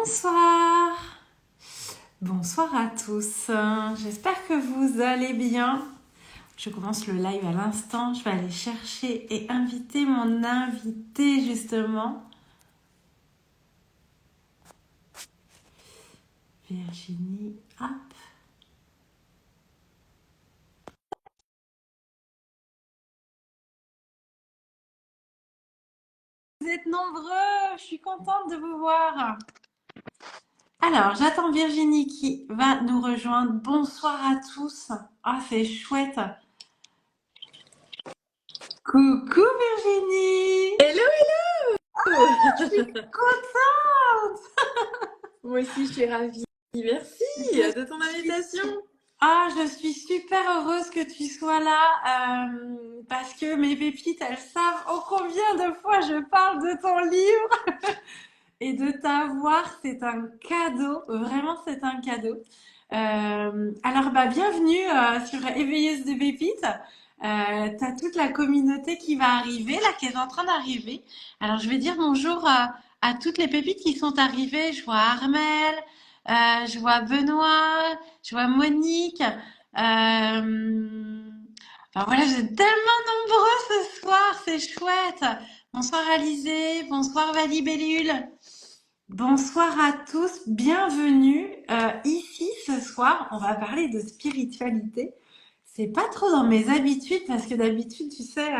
Bonsoir, bonsoir à tous. J'espère que vous allez bien. Je commence le live à l'instant. Je vais aller chercher et inviter mon invité justement. Virginie, hop. Vous êtes nombreux, je suis contente de vous voir. Alors, j'attends Virginie qui va nous rejoindre. Bonsoir à tous. Ah, c'est chouette. Coucou Virginie. Hello, Je suis hello! contente. Moi aussi, je suis ravie. Merci Je de ton suis invitation. je suis super heureuse que tu sois là parce que mes pépites, elles savent oh combien de fois je parle de ton livre et de t'avoir, c'est un cadeau, vraiment c'est un cadeau. Alors bienvenue sur Éveilleuse de pépites. T'as toute la communauté qui va arriver, là, qui est en train d'arriver. Alors je vais dire bonjour à toutes les pépites qui sont arrivées. Je vois Armel, je vois Benoît, je vois Monique. Enfin voilà, vous êtes tellement nombreux ce soir, c'est chouette. Bonsoir Alizé, bonsoir Valibellule. Bonsoir à tous, bienvenue. Ici ce soir, on va parler de spiritualité. C'est pas trop dans mes habitudes parce que d'habitude, tu sais,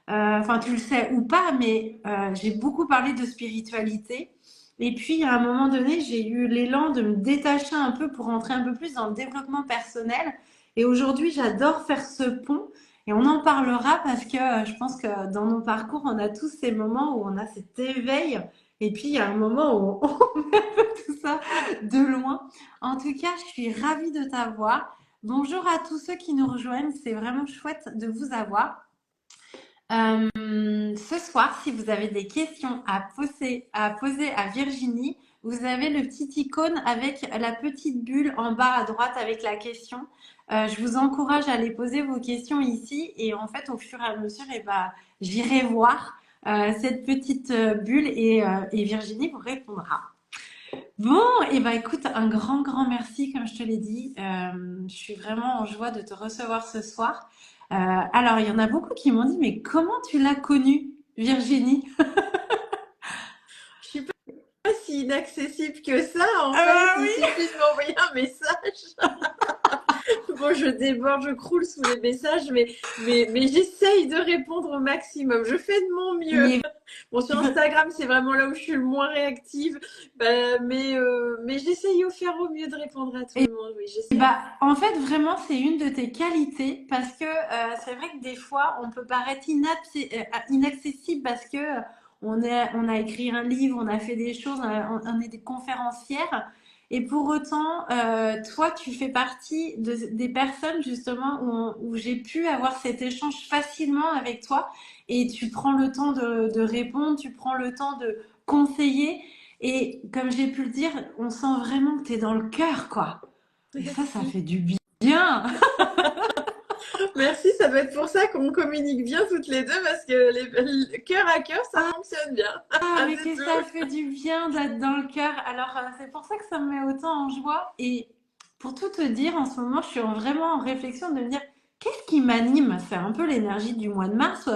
enfin tu le sais ou pas, mais j'ai beaucoup parlé de spiritualité. Et puis à un moment donné, j'ai eu l'élan de me détacher un peu pour rentrer un peu plus dans le développement personnel. Et aujourd'hui, j'adore faire ce pont. Et on en parlera parce que je pense que dans nos parcours, on a tous ces moments où on a cet éveil et puis, il y a un moment où on met un peu tout ça de loin. En tout cas, je suis ravie de t'avoir. Bonjour à tous ceux qui nous rejoignent. C'est vraiment chouette de vous avoir. Ce soir, si vous avez des questions à poser à Virginie, vous avez le petit icône avec la petite bulle en bas à droite avec la question. Je vous encourage à aller poser vos questions ici et en fait, au fur et à mesure, j'irai voir cette petite bulle et Virginie vous répondra. Bon, et écoute, un grand, grand merci, comme je te l'ai dit. Je suis vraiment en joie de te recevoir ce soir. Alors, il y en a beaucoup qui m'ont dit, mais comment tu l'as connue, Virginie? Je suis pas si inaccessible que ça, en fait. Ah Il oui. suffit de m'envoyer un message. Bon, je déborde, je croule sous les messages, mais j'essaye de répondre au maximum. Je fais de mon mieux. Mais Bon, sur Instagram, c'est vraiment là où je suis le moins réactive. Mais j'essaye au faire au mieux de répondre à tout le monde. Oui, j'essaye. en fait, vraiment, c'est une de tes qualités parce que c'est vrai que des fois, on peut paraître inaccessible parce que on a écrit un livre, on a fait des choses, on est des conférencières. Et pour autant, toi, tu fais partie des personnes justement où j'ai pu avoir cet échange facilement avec toi et tu prends le temps de répondre, tu prends le temps de conseiller. Et comme j'ai pu le dire, on sent vraiment que tu es dans le cœur, quoi. Et ça Merci. fait du bien. Merci, ça doit être pour ça qu'on communique bien toutes les deux parce que cœur à cœur, ça Ah, fonctionne bien. mais C'est que ça tout. fait du bien d'être dans le cœur. Alors, c'est pour ça que ça me met autant en joie. Et pour tout te dire, en ce moment, je suis vraiment en réflexion de me dire qu'est-ce qui m'anime? C'est un peu l'énergie du mois de mars.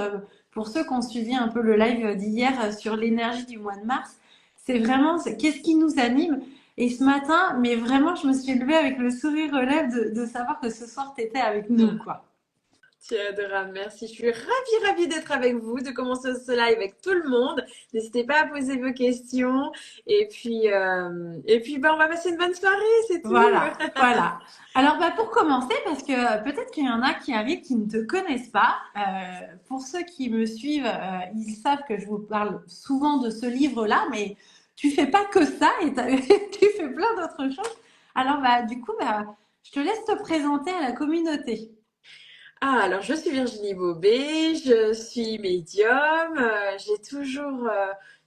Pour ceux qui ont suivi un peu le live d'hier sur l'énergie du mois de mars, c'est vraiment qu'est-ce qui nous anime? Et ce matin, mais vraiment, je me suis levée avec le sourire aux lèvres de savoir que ce soir, tu étais avec nous, quoi. Tu es adorable, merci. Je suis ravie d'être avec vous, de commencer ce live avec tout le monde. N'hésitez pas à poser vos questions. Et puis, on va passer une bonne soirée, c'est tout. Voilà, voilà. Alors pour commencer, parce que peut-être qu'il y en a qui arrivent qui ne te connaissent pas. Pour ceux qui me suivent, ils savent que je vous parle souvent de ce livre-là, mais tu fais pas que ça et tu fais plein d'autres choses. Alors du coup, je te laisse te présenter à la communauté. Alors je suis Virginie Bobet, je suis médium. J'ai toujours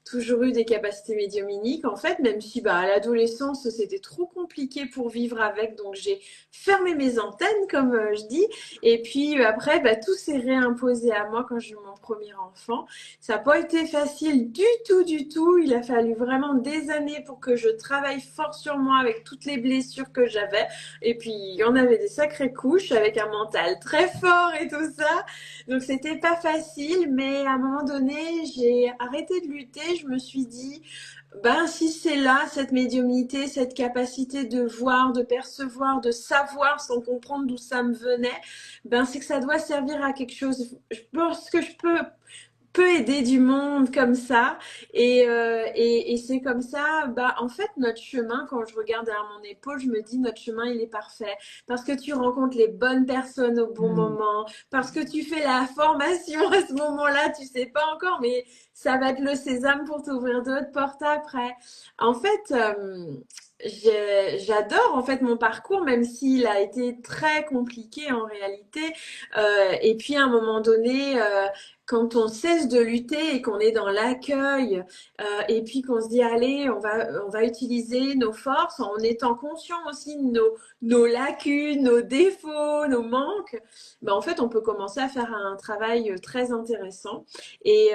toujours eu des capacités médiumniques, en fait, même si à l'adolescence, c'était trop compliqué pour vivre avec, donc j'ai fermé mes antennes, comme je dis. Et puis après, tout s'est réimposé à moi quand j'ai eu mon premier enfant. Ça n'a pas été facile du tout, du tout. Il a fallu vraiment des années pour que je travaille fort sur moi avec toutes les blessures que j'avais. Et puis, il y en avait des sacrées couches avec un mental très fort et tout ça. Donc, c'était pas facile, mais à un moment donné, j'ai arrêté de lutter. Je me suis dit, si c'est là, cette médiumnité, cette capacité de voir, de percevoir, de savoir sans comprendre d'où ça me venait, c'est que ça doit servir à quelque chose. Je pense que je peux aider du monde comme ça. Et c'est comme ça, en fait, notre chemin, quand je regarde derrière mon épaule, je me dis, notre chemin, il est parfait. Parce que tu rencontres les bonnes personnes au bon moment, parce que tu fais la formation à ce moment-là, tu sais pas encore, mais ça va être le sésame pour t'ouvrir d'autres portes après. En fait, j'adore en fait mon parcours, même s'il a été très compliqué en réalité. Et puis à un moment donné, quand on cesse de lutter et qu'on est dans l'accueil, et puis qu'on se dit allez, on va utiliser nos forces en étant conscient aussi de nos lacunes, nos défauts, nos manques, en fait on peut commencer à faire un travail très intéressant. Et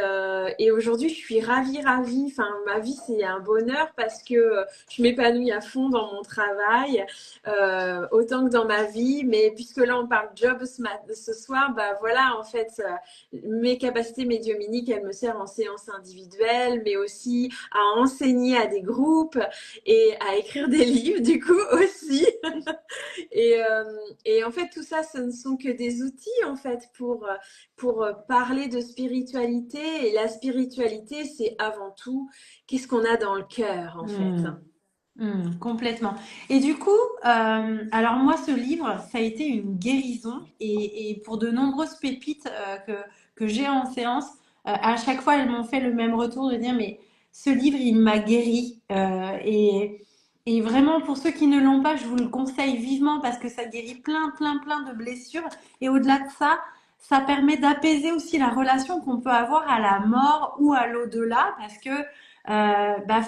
aujourd'hui je suis ravie, ravie. Enfin ma vie c'est un bonheur parce que je m'épanouis à fond dans mon travail, autant que dans ma vie. Mais puisque là on parle job ce soir, voilà en fait mes capacités médiumniques, elles me servent en séance individuelle, mais aussi à enseigner à des groupes et à écrire des livres du coup aussi. et, et en fait, tout ça, ce ne sont que des outils en fait pour parler de spiritualité. Et la spiritualité, c'est avant tout qu'est-ce qu'on a dans le cœur en fait. Complètement. Et du coup, alors moi, ce livre, ça a été une guérison et pour de nombreuses pépites que j'ai en séance, à chaque fois, elles m'ont fait le même retour de dire, mais ce livre, il m'a guéri. Et vraiment, pour ceux qui ne l'ont pas, je vous le conseille vivement parce que ça guérit plein, plein, plein de blessures. Et au-delà de ça, ça permet d'apaiser aussi la relation qu'on peut avoir à la mort ou à l'au-delà parce que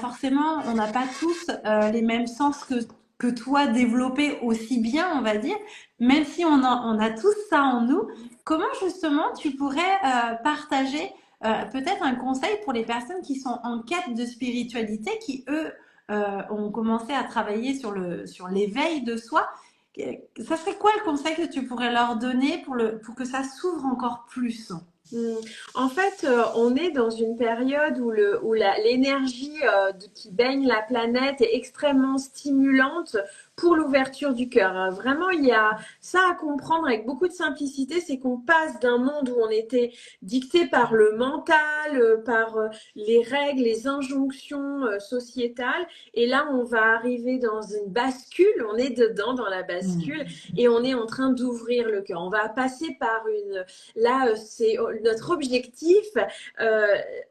forcément, on n'a pas tous les mêmes sens que toi développés aussi bien, on va dire, même si on a tous ça en nous. Comment justement tu pourrais partager peut-être un conseil pour les personnes qui sont en quête de spiritualité, qui eux ont commencé à travailler sur l'éveil de soi. Ça serait quoi le conseil que tu pourrais leur donner pour que ça s'ouvre encore plus? Hmm. En fait, on est dans une période où l'énergie qui baigne la planète est extrêmement stimulante pour l'ouverture du cœur. Vraiment, il y a ça à comprendre avec beaucoup de simplicité, c'est qu'on passe d'un monde où on était dicté par le mental, par les règles, les injonctions sociétales, et là, on va arriver dans une bascule, on est dedans dans la bascule, et on est en train d'ouvrir le cœur. On va passer par Là, c'est notre objectif.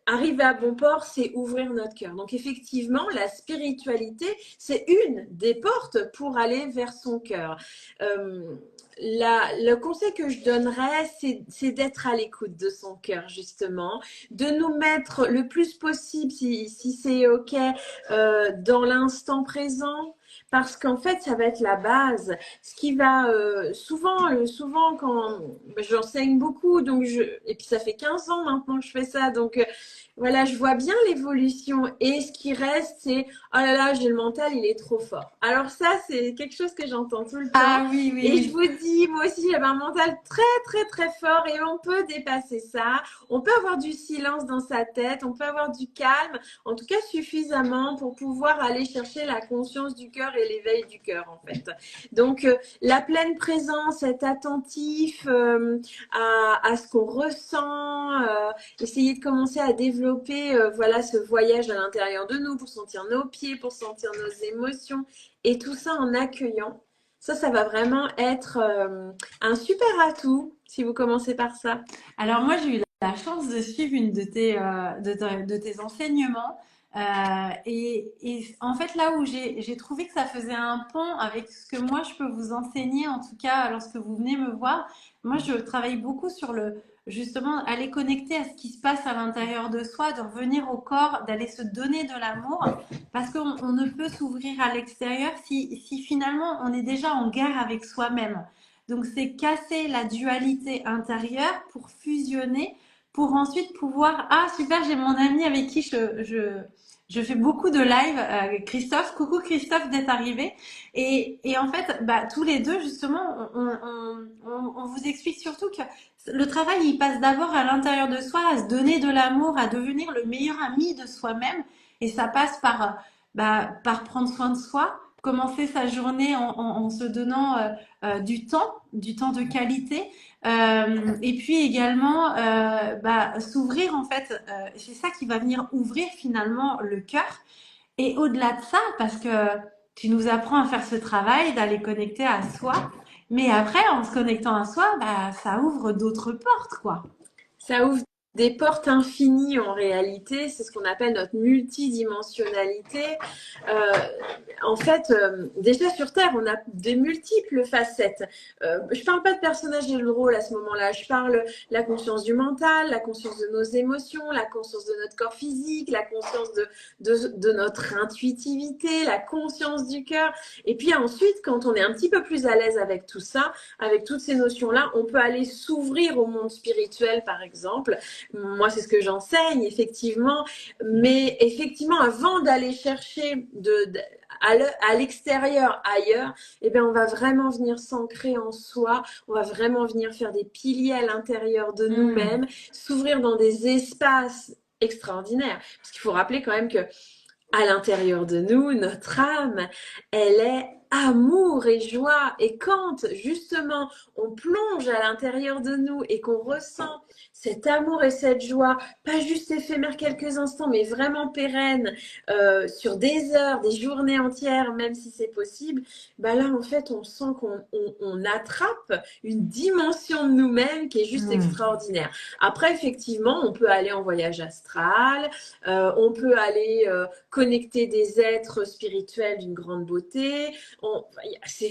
Arriver à bon port, c'est ouvrir notre cœur. Donc effectivement, la spiritualité, c'est une des portes pour aller vers son cœur. Le conseil que je donnerais, c'est d'être à l'écoute de son cœur, justement, de nous mettre le plus possible, si c'est OK, dans l'instant présent. Parce qu'en fait, ça va être la base. Ce qui va souvent quand j'enseigne beaucoup, et puis ça fait 15 ans maintenant que je fais ça, donc voilà, je vois bien l'évolution. Et ce qui reste, c'est oh là là, j'ai le mental, il est trop fort. Alors ça, c'est quelque chose que j'entends tout le temps. Ah oui, oui, Et je oui. vous dis, moi aussi, j'avais un mental très, très, très fort et on peut dépasser ça. On peut avoir du silence dans sa tête, on peut avoir du calme, en tout cas suffisamment pour pouvoir aller chercher la conscience du cœur et l'éveil du cœur, en fait. Donc, la pleine présence, être attentif à ce qu'on ressent, essayer de commencer à développer voilà, ce voyage à l'intérieur de nous pour sentir nos pieds, pour sentir nos émotions et tout ça en accueillant. Ça va vraiment être un super atout si vous commencez par ça. Alors moi, j'ai eu la chance de suivre une de tes enseignements. Et en fait, là où j'ai trouvé que ça faisait un pont avec ce que moi, je peux vous enseigner, en tout cas lorsque vous venez me voir, moi, je travaille beaucoup sur justement aller connecter à ce qui se passe à l'intérieur de soi, de revenir au corps, d'aller se donner de l'amour, parce qu'on ne peut s'ouvrir à l'extérieur si finalement on est déjà en guerre avec soi-même. Donc c'est casser la dualité intérieure pour fusionner, pour ensuite pouvoir... Ah super, j'ai mon ami avec qui je fais beaucoup de live, Christophe. Coucou Christophe d'être arrivé. Et en fait, bah, tous les deux, justement, on vous explique surtout que le travail, il passe d'abord à l'intérieur de soi, à se donner de l'amour, à devenir le meilleur ami de soi-même. Et ça passe par prendre soin de soi, commencer sa journée en se donnant du temps de qualité. Et puis également, s'ouvrir en fait, c'est ça qui va venir ouvrir finalement le cœur. Et au-delà de ça, parce que tu nous apprends à faire ce travail, d'aller connecter à soi, mais après, en se connectant à soi, bah, ça ouvre d'autres portes, quoi. Ça ouvre des portes infinies en réalité, c'est ce qu'on appelle notre multidimensionnalité. Euh, En fait, déjà sur Terre, on a des multiples facettes. Je parle pas de personnage et de rôle à ce moment-là, je parle la conscience du mental, la conscience de nos émotions, la conscience de notre corps physique, la conscience de notre intuitivité, la conscience du cœur. Et puis ensuite, quand on est un petit peu plus à l'aise avec tout ça, avec toutes ces notions-là, on peut aller s'ouvrir au monde spirituel, par exemple. Moi, c'est ce que j'enseigne, effectivement. Mais effectivement, avant d'aller chercher à l'extérieur, ailleurs, eh bien, on va vraiment venir s'ancrer en soi. On va vraiment venir faire des piliers à l'intérieur de Mm. nous-mêmes, s'ouvrir dans des espaces extraordinaires. Parce qu'il faut rappeler quand même que à l'intérieur de nous, notre âme, elle est amour et joie. Et quand justement on plonge à l'intérieur de nous et qu'on ressent cet amour et cette joie, pas juste éphémère quelques instants, mais vraiment pérenne, sur des heures, des journées entières, même si c'est possible, bah là en fait on sent qu'on attrape une dimension de nous-mêmes qui est juste Mm. extraordinaire. Après effectivement, on peut aller en voyage astral, on peut aller connecter des êtres spirituels d'une grande beauté. C'est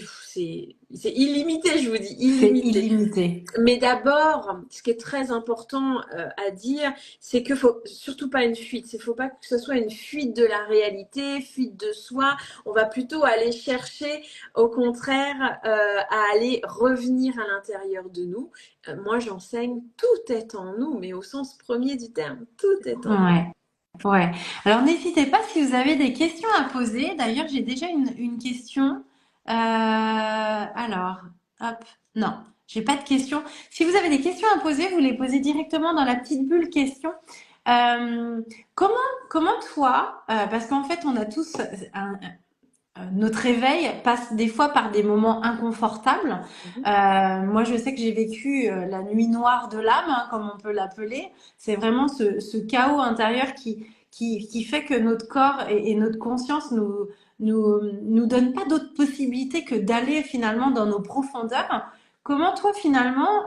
illimité, je vous dis, C'est illimité. illimité. Mais d'abord, ce qui est très important à dire, c'est qu'il ne faut surtout pas une fuite. Il ne faut pas que ce soit une fuite de la réalité, fuite de soi. On va plutôt aller chercher, au contraire, à aller revenir à l'intérieur de nous. Moi, j'enseigne, tout est en nous, mais au sens premier du terme, tout est en nous. Ouais. Ouais. Alors n'hésitez pas si vous avez des questions à poser. D'ailleurs, j'ai déjà une question. Alors, hop, non, j'ai pas de questions. Si vous avez des questions à poser, vous les posez directement dans la petite bulle questions. Euh, comment, comment toi, parce qu'en fait, on a tous notre réveil passe des fois par des moments inconfortables. Mhm. Moi, je sais que j'ai vécu la nuit noire de l'âme, hein, comme on peut l'appeler. C'est vraiment ce chaos intérieur qui fait que notre corps et notre conscience nous donne pas d'autre possibilité que d'aller finalement dans nos profondeurs. Comment toi, finalement,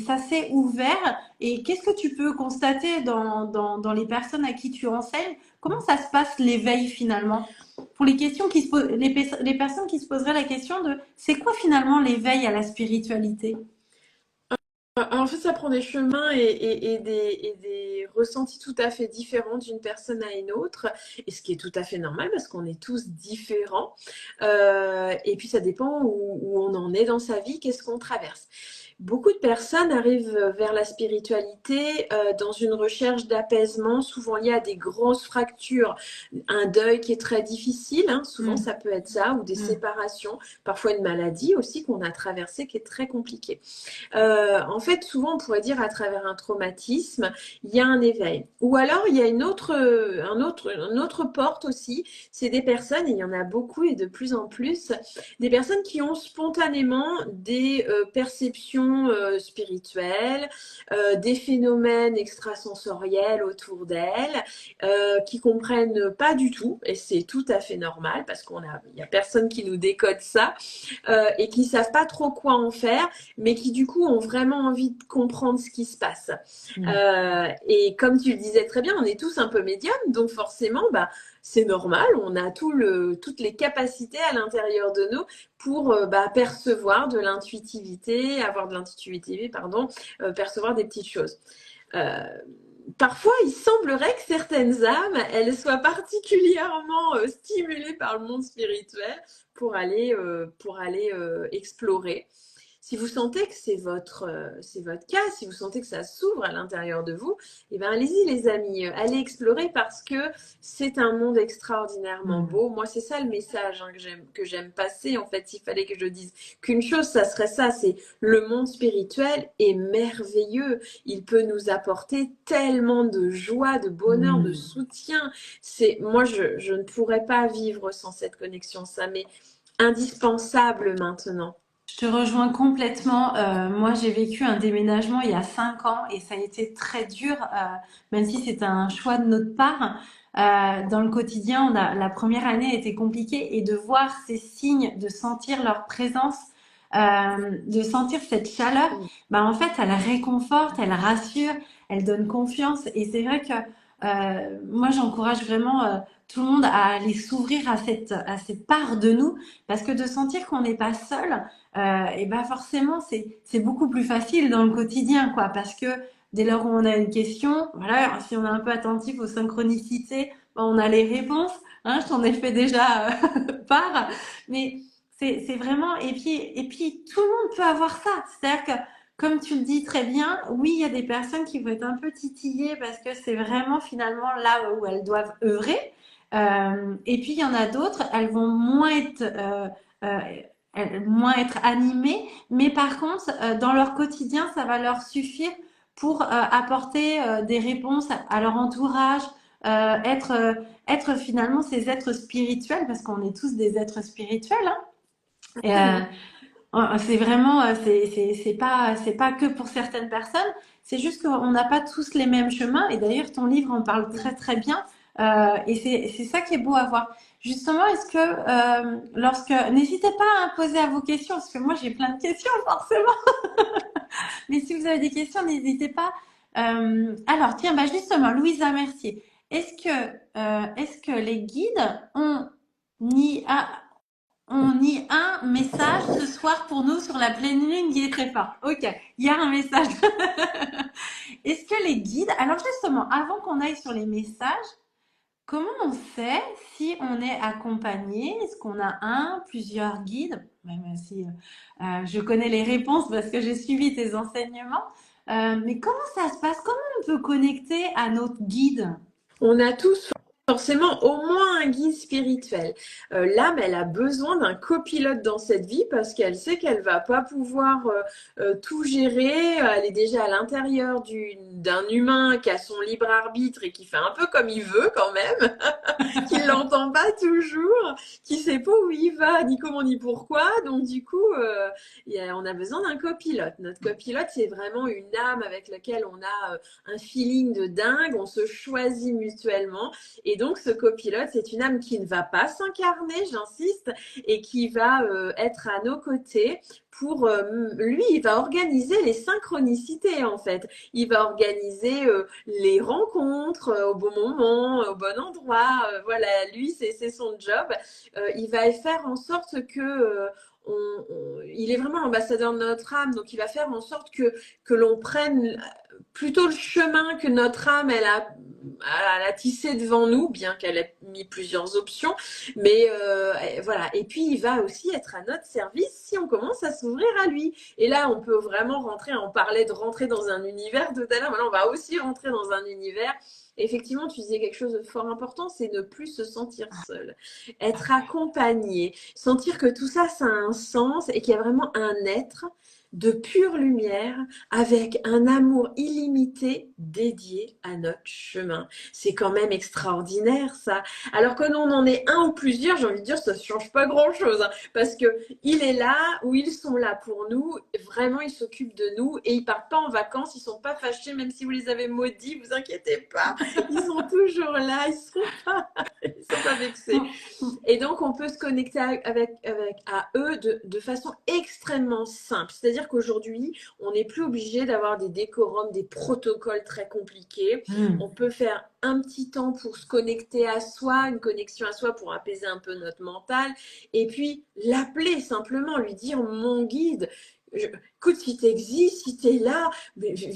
ça s'est ouvert et qu'est-ce que tu peux constater dans les personnes à qui tu enseignes? Comment ça se passe l'éveil finalement? Pour les questions qui se posent, les personnes qui se poseraient la question de c'est quoi finalement l'éveil à la spiritualité? En fait, ça prend des chemins et des ressentis tout à fait différents d'une personne à une autre, et ce qui est tout à fait normal parce qu'on est tous différents. Et puis, ça dépend où on en est dans sa vie, qu'est-ce qu'on traverse. Beaucoup de personnes arrivent vers la spiritualité dans une recherche d'apaisement, souvent liée à des grosses fractures, un deuil qui est très difficile, hein, souvent Mm, ça peut être ça, ou des mm, séparations, parfois une maladie aussi qu'on a traversée qui est très compliquée. En fait, souvent, on pourrait dire à travers un traumatisme, il y a un éveil. Ou alors, il y a une autre porte aussi. C'est des personnes, et il y en a beaucoup et de plus en plus, des personnes qui ont spontanément des perceptions spirituelles, des phénomènes extrasensoriels autour d'elles, qui comprennent pas du tout, et c'est tout à fait normal parce il y a personne qui nous décode ça, et qui savent pas trop quoi en faire, mais qui du coup ont vraiment envie de comprendre ce qui se passe. Et comme tu le disais très bien, on est tous un peu médiums, donc forcément, bah, c'est normal, on a toutes les capacités à l'intérieur de nous pour bah, percevoir de l'intuitivité, avoir de l'intuitivité, pardon, percevoir des petites choses. Parfois, il semblerait que certaines âmes, elles soient particulièrement stimulées par le monde spirituel pour aller explorer. Si vous sentez que c'est votre cas, si vous sentez que ça s'ouvre à l'intérieur de vous, eh ben allez-y les amis, allez explorer parce que c'est un monde extraordinairement beau. Moi, c'est ça le message hein, que j'aime passer. En fait, s'il fallait que je dise qu'une chose, ça serait ça, c'est le monde spirituel est merveilleux. Il peut nous apporter tellement de joie, de bonheur, de soutien. Moi, je ne pourrais pas vivre sans cette connexion. Ça m'est indispensable maintenant. Je te rejoins complètement. Moi, j'ai vécu un déménagement il y a 5 ans et ça a été très dur, même si c'était un choix de notre part. Dans le quotidien, la première année a été compliquée et de voir ces signes, de sentir leur présence, de sentir cette chaleur, bah en fait, elle réconforte, elle rassure, elle donne confiance. Et c'est vrai que moi, j'encourage vraiment tout le monde à aller s'ouvrir à cette part de nous, parce que de sentir qu'on n'est pas seul. Et ben forcément, c'est beaucoup plus facile dans le quotidien, quoi, parce que dès lors où on a une question, voilà, si on est un peu attentif aux synchronicités, ben, on a les réponses. Hein, je t'en ai fait déjà part, mais c'est vraiment et puis tout le monde peut avoir ça. C'est-à-dire que comme tu le dis très bien, oui, il y a des personnes qui vont être un peu titillées parce que c'est vraiment finalement là où elles doivent œuvrer. Et puis il y en a d'autres, elles vont euh, moins être animées, mais par contre, dans leur quotidien, ça va leur suffire pour apporter des réponses à leur entourage, être finalement ces êtres spirituels, parce qu'on est tous des êtres spirituels. Hein. Et, c'est vraiment, c'est pas que pour certaines personnes. C'est juste qu'on n'a pas tous les mêmes chemins. Et d'ailleurs, ton livre en parle très très bien. Et c'est ça qui est beau à voir. Justement, est-ce que n'hésitez pas à poser à vos questions, parce que moi j'ai plein de questions forcément. Mais si vous avez des questions, n'hésitez pas. Alors, tiens, bah justement, Louisa Mercier, est-ce que les guides ni a on y a un message ce soir pour nous sur la pleine lune qui est très fort. Ok, il y a un message. Est-ce que les guides... Alors justement, avant qu'on aille sur les messages, comment on sait si on est accompagné? Est-ce qu'on a un, plusieurs guides? Même si je connais les réponses parce que j'ai suivi tes enseignements. Mais comment ça se passe? Comment on peut connecter à notre guide? On a tous forcément au moins un guide spirituel. L'âme, elle a besoin d'un copilote dans cette vie parce qu'elle sait qu'elle va pas pouvoir tout gérer. Elle est déjà à l'intérieur d'un humain qui a son libre arbitre et qui fait un peu comme il veut quand même, qui l'entend pas toujours, qui sait pas où il va, ni comment ni pourquoi. Donc du coup, on a besoin d'un copilote. Notre copilote, c'est vraiment une âme avec laquelle on a un feeling de dingue, on se choisit mutuellement. Et donc, ce copilote, c'est une âme qui ne va pas s'incarner, j'insiste, et qui va être à nos côtés pour lui, il va organiser les synchronicités en fait. Il va organiser les rencontres au bon moment, au bon endroit. Voilà, lui, c'est son job. Il va faire en sorte que il est vraiment l'ambassadeur de notre âme, donc il va faire en sorte que l'on prenne plutôt le chemin que notre âme elle a tissé devant nous, bien qu'elle ait mis plusieurs options. Mais voilà. Et puis, il va aussi être à notre service si on commence à s'ouvrir à lui. Et là, on peut vraiment rentrer. On parlait de rentrer dans un univers tout à l'heure. Maintenant, on va aussi rentrer dans un univers. Effectivement, tu disais quelque chose de fort important, c'est ne plus se sentir seul, être accompagné, sentir que tout ça, ça a un sens et qu'il y a vraiment un être de pure lumière avec un amour illimité dédié à notre chemin. C'est quand même extraordinaire ça. Alors que non, on en est un ou plusieurs, j'ai envie de dire, ça ne change pas grand-chose hein, parce que il est là ou ils sont là pour nous. Vraiment, ils s'occupent de nous et ils partent pas en vacances. Ils sont pas fâchés, même si vous les avez maudits, vous inquiétez pas. Ils sont toujours là. Ils sont pas vexés. Et donc, on peut se connecter à eux de façon extrêmement simple. C'est-à-dire dire qu'aujourd'hui, on n'est plus obligé d'avoir des décorums, des protocoles très compliqués. On peut faire un petit temps pour se connecter à soi, une connexion à soi pour apaiser un peu notre mental, et puis l'appeler simplement, lui dire mon guide. Écoute, si tu existes, si tu es là,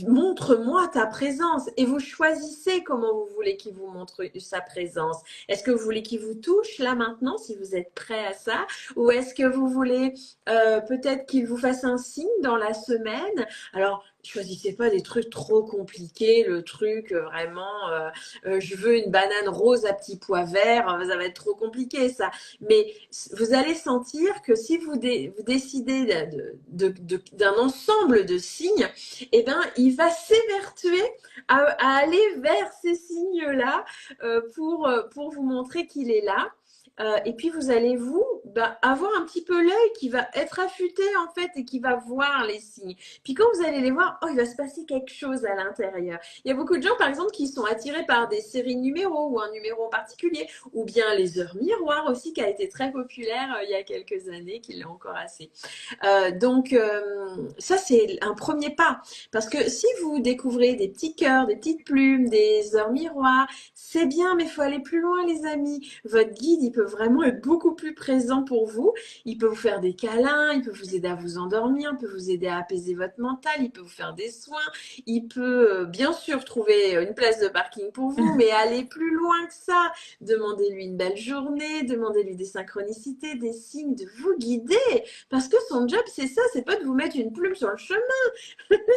montre-moi ta présence. Et vous choisissez comment vous voulez qu'il vous montre sa présence. Est-ce que vous voulez qu'il vous touche là maintenant, si vous êtes prêt à ça? Ou est-ce que vous voulez peut-être qu'il vous fasse un signe dans la semaine? Alors, choisissez pas des trucs trop compliqués, le truc vraiment, je veux une banane rose à petits pois verts, ça va être trop compliqué ça. Mais vous allez sentir que si vous décidez d'un ensemble de signes, eh ben, il va s'évertuer à aller vers ces signes-là pour vous montrer qu'il est là. Et puis vous allez avoir un petit peu l'œil qui va être affûté en fait et qui va voir les signes. Puis quand vous allez les voir, oh, il va se passer quelque chose à l'intérieur. Il y a beaucoup de gens par exemple qui sont attirés par des séries de numéros ou un numéro en particulier, ou bien les heures miroirs aussi qui a été très populaire il y a quelques années, qui l'est encore assez. Donc ça c'est un premier pas, parce que si vous découvrez des petits cœurs, des petites plumes, des heures miroirs, c'est bien, mais il faut aller plus loin les amis. Votre guide il peut vraiment être beaucoup plus présent pour vous. Il peut vous faire des câlins, il peut vous aider à vous endormir, il peut vous aider à apaiser votre mental, il peut vous faire des soins, il peut bien sûr trouver une place de parking pour vous, mais aller plus loin que ça. Demandez-lui une belle journée, demandez-lui des synchronicités, des signes, de vous guider, parce que son job c'est ça, c'est pas de vous mettre une plume sur le chemin.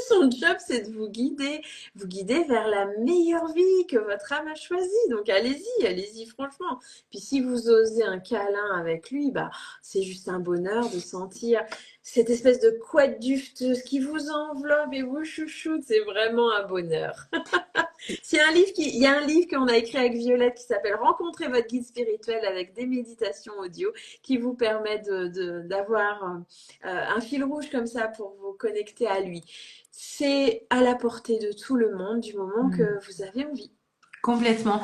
Son job c'est de vous guider vers la meilleure vie que votre âme a choisie. Donc allez-y franchement. Puis si vous osez un câlin avec lui, bah c'est juste un bonheur de sentir cette espèce de couette dufteuse qui vous enveloppe et vous chouchoute. C'est vraiment un bonheur. Il y a un livre qu'on a écrit avec Violette qui s'appelle Rencontrer votre guide spirituel, avec des méditations audio qui vous permettent d'avoir un fil rouge comme ça pour vous connecter à lui. C'est à la portée de tout le monde du moment que vous avez envie. Complètement.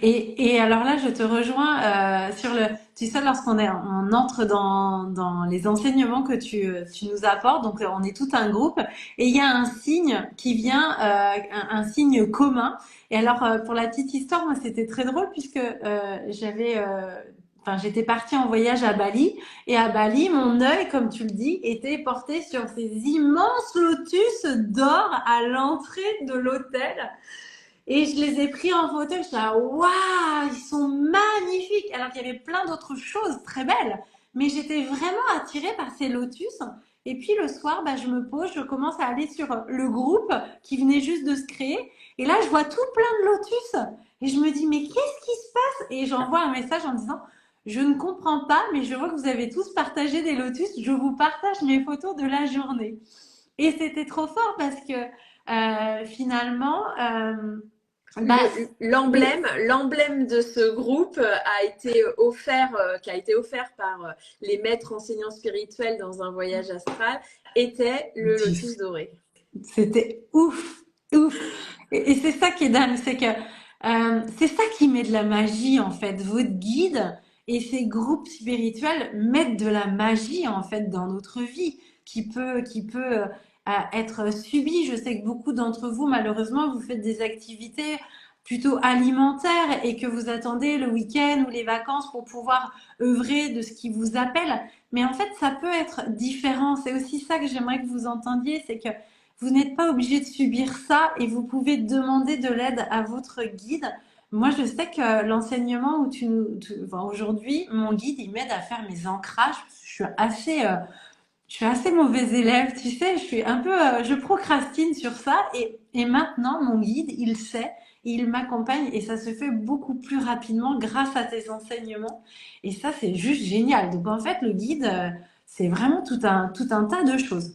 Et alors là, je te rejoins sur tu sais, on entre dans les enseignements que tu nous apportes, donc on est tout un groupe, et il y a un signe qui vient, un signe commun. Et alors, pour la petite histoire, moi, c'était très drôle puisque j'étais partie en voyage à Bali, et à Bali, mon œil, comme tu le dis, était porté sur ces immenses lotus d'or à l'entrée de l'hôtel. Et je les ai pris en photo, je suis là, waouh, ils sont magnifiques. Alors qu'il y avait plein d'autres choses très belles, mais j'étais vraiment attirée par ces lotus. Et puis le soir, je me pose, je commence à aller sur le groupe qui venait juste de se créer. Et là, je vois tout plein de lotus. Et je me dis, mais qu'est-ce qui se passe? Et j'envoie un message en disant, je ne comprends pas, mais je vois que vous avez tous partagé des lotus. Je vous partage mes photos de la journée. Et c'était trop fort parce que finalement... L'emblème de ce groupe qui a été offert par les maîtres enseignants spirituels dans un voyage astral, était le lotus doré. C'était ouf, ouf. Et c'est ça qui est dingue, c'est que c'est ça qui met de la magie en fait. Votre guide et ces groupes spirituels mettent de la magie en fait dans notre vie, qui peut être subie. Je sais que beaucoup d'entre vous, malheureusement, vous faites des activités plutôt alimentaires et que vous attendez le week-end ou les vacances pour pouvoir œuvrer de ce qui vous appelle. Mais en fait, ça peut être différent. C'est aussi ça que j'aimerais que vous entendiez, c'est que vous n'êtes pas obligé de subir ça et vous pouvez demander de l'aide à votre guide. Moi, je sais que l'enseignement où aujourd'hui, mon guide, il m'aide à faire mes ancrages. Je suis assez mauvaise élève, tu sais, je procrastine sur ça et maintenant, mon guide, il sait, il m'accompagne et ça se fait beaucoup plus rapidement grâce à tes enseignements. Et ça, c'est juste génial. Donc, en fait, le guide, c'est vraiment tout un tas de choses.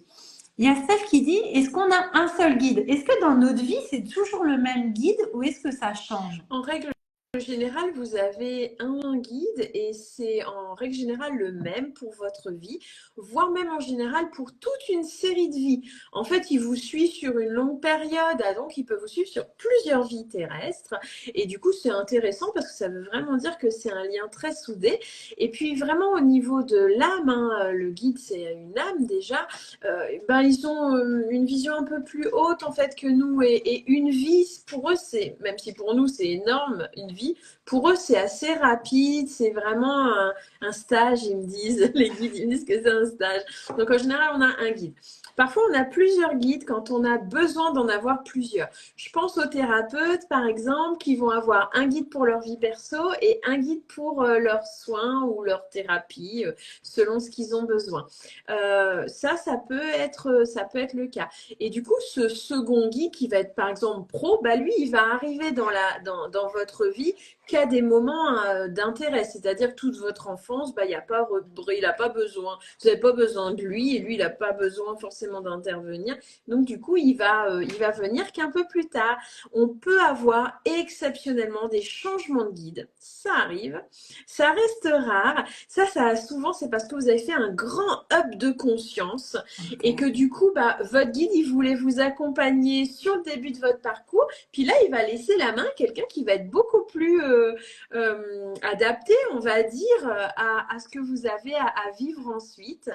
Il y a Steph qui dit, est-ce qu'on a un seul guide? Est-ce que dans notre vie, c'est toujours le même guide ou est-ce que ça change? En règle général, vous avez un guide et c'est en règle générale le même pour votre vie, voire même en général pour toute une série de vies. En fait, il vous suit sur une longue période, donc il peut vous suivre sur plusieurs vies terrestres. Et du coup, c'est intéressant parce que ça veut vraiment dire que c'est un lien très soudé. Et puis vraiment au niveau de l'âme, le guide c'est une âme déjà, ils ont une vision un peu plus haute en fait que nous et une vie pour eux, c'est, même si pour nous c'est énorme, une vie pour eux, c'est assez rapide, c'est vraiment un stage, ils me disent. Les guides, ils me disent que c'est un stage. Donc, en général, on a un guide. Parfois, on a plusieurs guides quand on a besoin d'en avoir plusieurs. Je pense aux thérapeutes, par exemple, qui vont avoir un guide pour leur vie perso et un guide pour leurs soins ou leur thérapie, selon ce qu'ils ont besoin. Ça ça peut être le cas. Et du coup, ce second guide qui va être, par exemple, pro, lui, il va arriver dans votre vie qu'à des moments d'intérêt. C'est-à-dire que toute votre enfance, il n'a pas besoin. Vous n'avez pas besoin de lui et lui, il n'a pas besoin forcément d'intervenir. Donc, du coup, il va venir qu'un peu plus tard. On peut avoir exceptionnellement des changements de guide. Ça arrive. Ça reste rare. Ça souvent, c'est parce que vous avez fait un grand up de conscience et que du coup, votre guide, il voulait vous accompagner sur le début de votre parcours. Puis là, il va laisser la main à quelqu'un qui va être beaucoup plus adapté, on va dire, à ce que vous avez à vivre ensuite.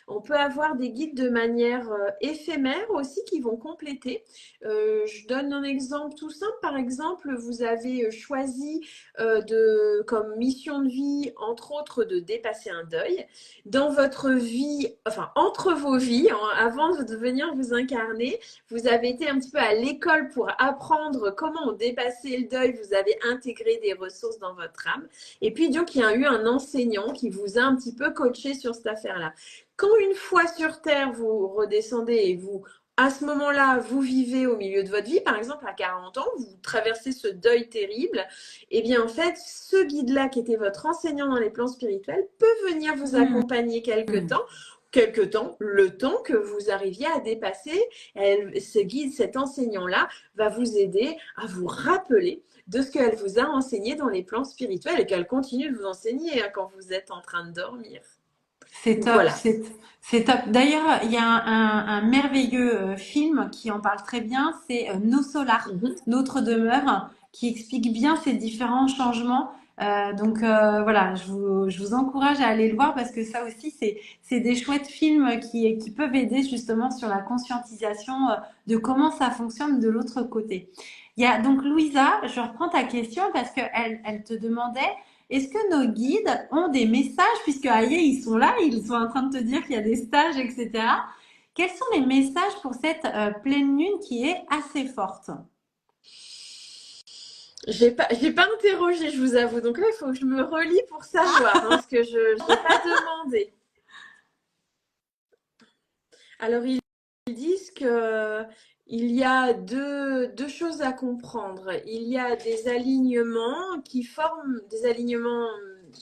On peut avoir des guides de manière éphémère aussi qui vont compléter. Je donne un exemple tout simple. Par exemple, vous avez choisi comme mission de vie, entre autres, de dépasser un deuil. Dans votre vie, enfin, entre vos vies, avant de venir vous incarner, vous avez été un petit peu à l'école pour apprendre comment dépasser le deuil. Vous avez intégré des ressources dans votre âme. Et puis, donc, il y a eu un enseignant qui vous a un petit peu coaché sur cette affaire-là. Quand une fois sur Terre, vous redescendez et à ce moment-là, vous vivez au milieu de votre vie, par exemple à 40 ans, vous traversez ce deuil terrible, et bien en fait, ce guide-là qui était votre enseignant dans les plans spirituels peut venir vous accompagner quelque temps, le temps que vous arriviez à dépasser. Ce guide, cet enseignant-là, va vous aider à vous rappeler de ce qu'elle vous a enseigné dans les plans spirituels et qu'elle continue de vous enseigner quand vous êtes en train de dormir. C'est top, Voilà. c'est top. D'ailleurs, il y a un merveilleux film qui en parle très bien, c'est Nos Solars, Notre demeure, qui explique bien ces différents changements. Voilà, je vous encourage à aller le voir parce que ça aussi, c'est des chouettes films qui peuvent aider justement sur la conscientisation de comment ça fonctionne de l'autre côté. Il y a donc Louisa, je reprends ta question parce qu'elle elle te demandait est-ce que nos guides ont des messages, puisque aïe, ils sont là, ils sont en train de te dire qu'il y a des stages, etc. Quels sont les messages pour cette pleine lune qui est assez forte? J'ai pas interrogé, je vous avoue. Donc là, il faut que je me relie pour savoir, parce que je n'ai pas demandé. Alors, ils disent que il y a deux choses à comprendre. Il y a des alignements qui forment des alignements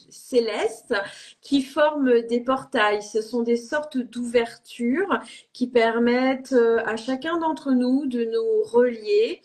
célestes qui forment des portails. Ce sont des sortes d'ouvertures qui permettent à chacun d'entre nous de nous relier.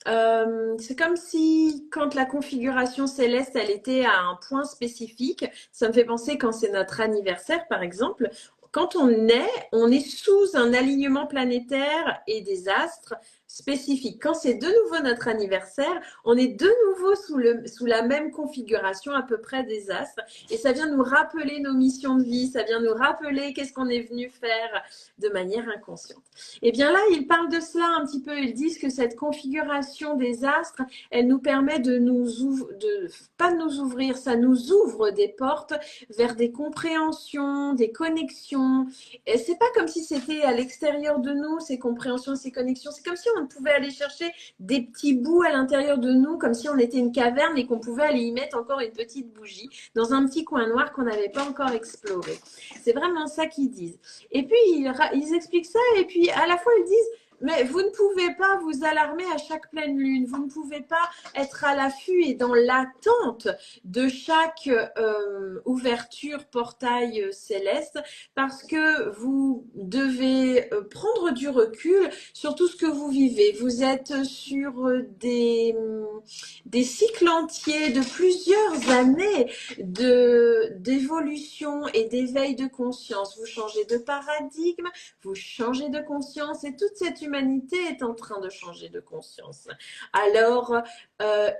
C'est comme si quand la configuration céleste elle était à un point spécifique, ça me fait penser quand c'est notre anniversaire par exemple, quand on est sous un alignement planétaire et des astres spécifiques. Quand c'est de nouveau notre anniversaire, on est de nouveau sous la même configuration à peu près des astres et ça vient nous rappeler nos missions de vie, ça vient nous rappeler qu'est-ce qu'on est venu faire de manière inconsciente. Et bien là, ils parlent de cela un petit peu. Ils disent que cette configuration des astres, elle nous permet pas de nous ouvrir, ça nous ouvre des portes vers des compréhensions, des connexions. Et c'est pas comme si c'était à l'extérieur de nous, ces compréhensions, ces connexions. C'est comme si on pouvait aller chercher des petits bouts à l'intérieur de nous, comme si on était une caverne et qu'on pouvait aller y mettre encore une petite bougie dans un petit coin noir qu'on n'avait pas encore exploré. C'est vraiment ça qu'ils disent. Et puis, ils expliquent ça et puis à la fois, ils disent Mais vous ne pouvez pas vous alarmer à chaque pleine lune. Vous ne pouvez pas être à l'affût et dans l'attente de chaque ouverture, portail céleste, parce que vous devez prendre du recul sur tout ce que vous vivez. Vous êtes sur des cycles entiers de plusieurs années d'évolution et d'éveil de conscience. Vous changez de paradigme, vous changez de conscience et toute cette humanité est en train de changer de conscience. Alors,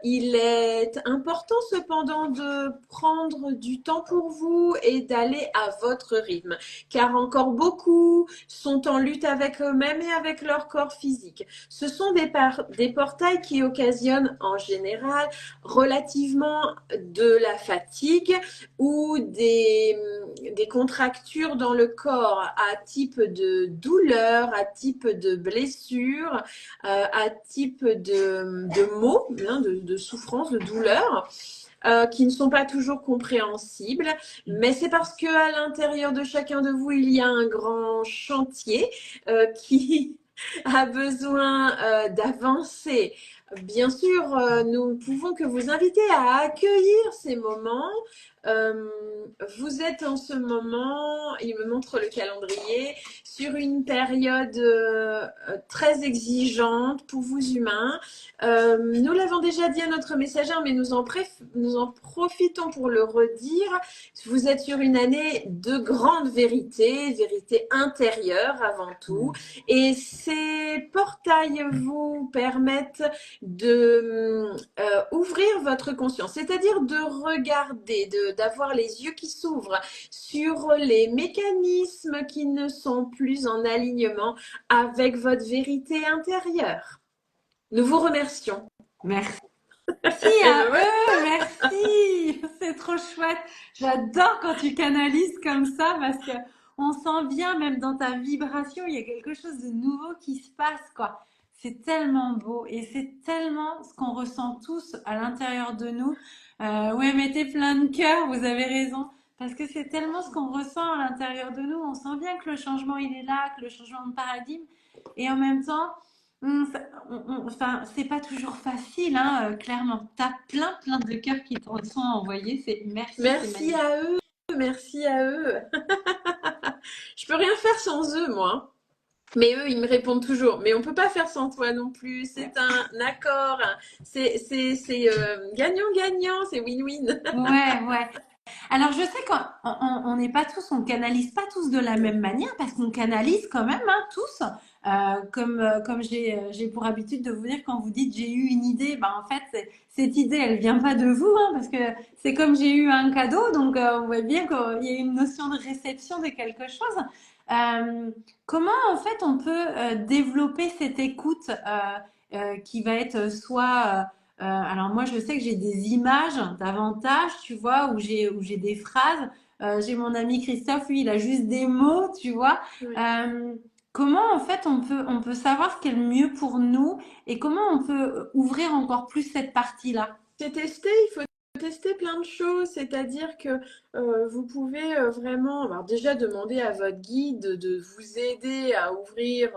il est important cependant de prendre du temps pour vous et d'aller à votre rythme, car encore beaucoup sont en lutte avec eux-mêmes et avec leur corps physique. Ce sont des portails qui occasionnent en général relativement de la fatigue ou des contractures dans le corps à type de douleur, à type de blessure, à type de maux, hein, de souffrance, de douleur. Qui ne sont pas toujours compréhensibles, mais c'est parce que à l'intérieur de chacun de vous, il y a un grand chantier qui a besoin d'avancer. Bien sûr, nous ne pouvons que vous inviter à accueillir ces moments. Vous êtes en ce moment, il me montre le calendrier, sur une période très exigeante pour vous humains. Nous l'avons déjà dit à notre messagère, mais nous en profitons pour le redire. Vous êtes sur une année de grande vérité, vérité intérieure avant tout. Et ces portails vous permettent de ouvrir votre conscience, c'est-à-dire de regarder, d'avoir les yeux qui s'ouvrent sur les mécanismes qui ne sont plus en alignement avec votre vérité intérieure. Nous vous remercions. Merci. Merci à eux, merci. C'est trop chouette. J'adore quand tu canalises comme ça parce que on sent bien, même dans ta vibration, il y a quelque chose de nouveau qui se passe, quoi. C'est tellement beau et c'est tellement ce qu'on ressent tous à l'intérieur de nous. Ouais, mettez plein de cœur, vous avez raison. Parce que c'est tellement ce qu'on ressent à l'intérieur de nous. On sent bien que le changement, il est là, que le changement de paradigme. Et en même temps, enfin, c'est pas toujours facile, hein, clairement. T'as plein de cœurs qui te sont envoyés. Merci, c'est Merci magnifique. à eux, merci à eux. Je peux rien faire sans eux, moi. Mais eux, ils me répondent toujours. Mais on peut pas faire sans toi non plus. C'est un accord. C'est gagnant-gagnant. C'est win-win. Ouais. Alors, je sais qu'on n'est pas tous, on canalise pas tous de la même manière parce qu'on canalise quand même, hein, tous. Comme j'ai pour habitude de vous dire quand vous dites j'ai eu une idée, ben en fait cette idée elle vient pas de vous, hein, parce que c'est comme j'ai eu un cadeau, donc on voit bien qu'il y a une notion de réception de quelque chose. Comment en fait on peut développer cette écoute qui va être soit alors moi, je sais que j'ai des images davantage, tu vois, où j'ai des phrases. J'ai mon ami Christophe, lui, il a juste des mots, tu vois. Oui. Comment en fait on peut savoir ce qui est le mieux pour nous et comment on peut ouvrir encore plus cette partie-là? C'est testé, il faut tester plein de choses, c'est-à-dire que vous pouvez vraiment, alors déjà demander à votre guide de vous aider à ouvrir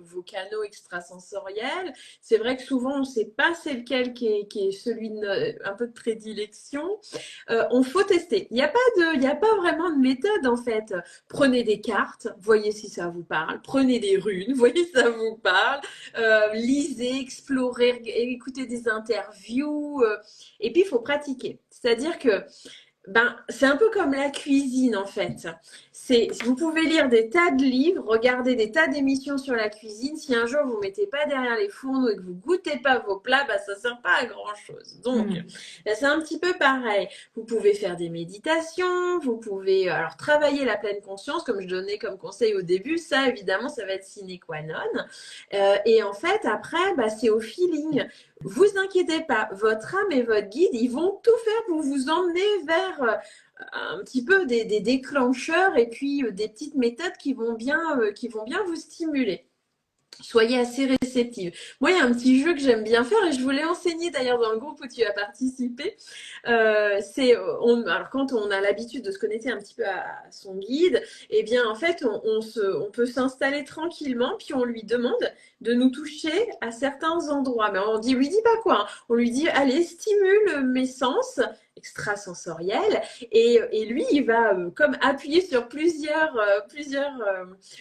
vos canaux extrasensoriels. C'est vrai que souvent on ne sait pas c'est lequel qui est celui un peu de prédilection. On faut tester. Il y a pas vraiment de méthode en fait. Prenez des cartes, voyez si ça vous parle. Prenez des runes, voyez si ça vous parle. Lisez, explorez, écoutez des interviews. Et puis, il faut pratiquer. C'est-à-dire que c'est un peu comme la cuisine en fait. Vous pouvez lire des tas de livres, regarder des tas d'émissions sur la cuisine. Si un jour vous ne mettez pas derrière les fourneaux et que vous goûtez pas vos plats, ça ne sert pas à grand chose. Donc, c'est un petit peu pareil. Vous pouvez faire des méditations, vous pouvez alors travailler la pleine conscience, comme je donnais comme conseil au début. Ça, évidemment, ça va être sine qua non. Et en fait, après, c'est au feeling. Vous inquiétez pas, votre âme et votre guide, ils vont tout faire pour vous emmener vers un petit peu des déclencheurs et puis des petites méthodes qui vont bien vous stimuler. Soyez assez réceptive. Moi, il y a un petit jeu que j'aime bien faire et je voulais enseigner d'ailleurs dans le groupe où tu as participé. Alors quand on a l'habitude de se connecter un petit peu à son guide, eh bien en fait, on peut s'installer tranquillement, puis on lui demande de nous toucher à certains endroits. Mais on lui dit pas quoi, hein. On lui dit, allez, stimule mes sens extrasensoriels et lui, il va comme appuyer sur plusieurs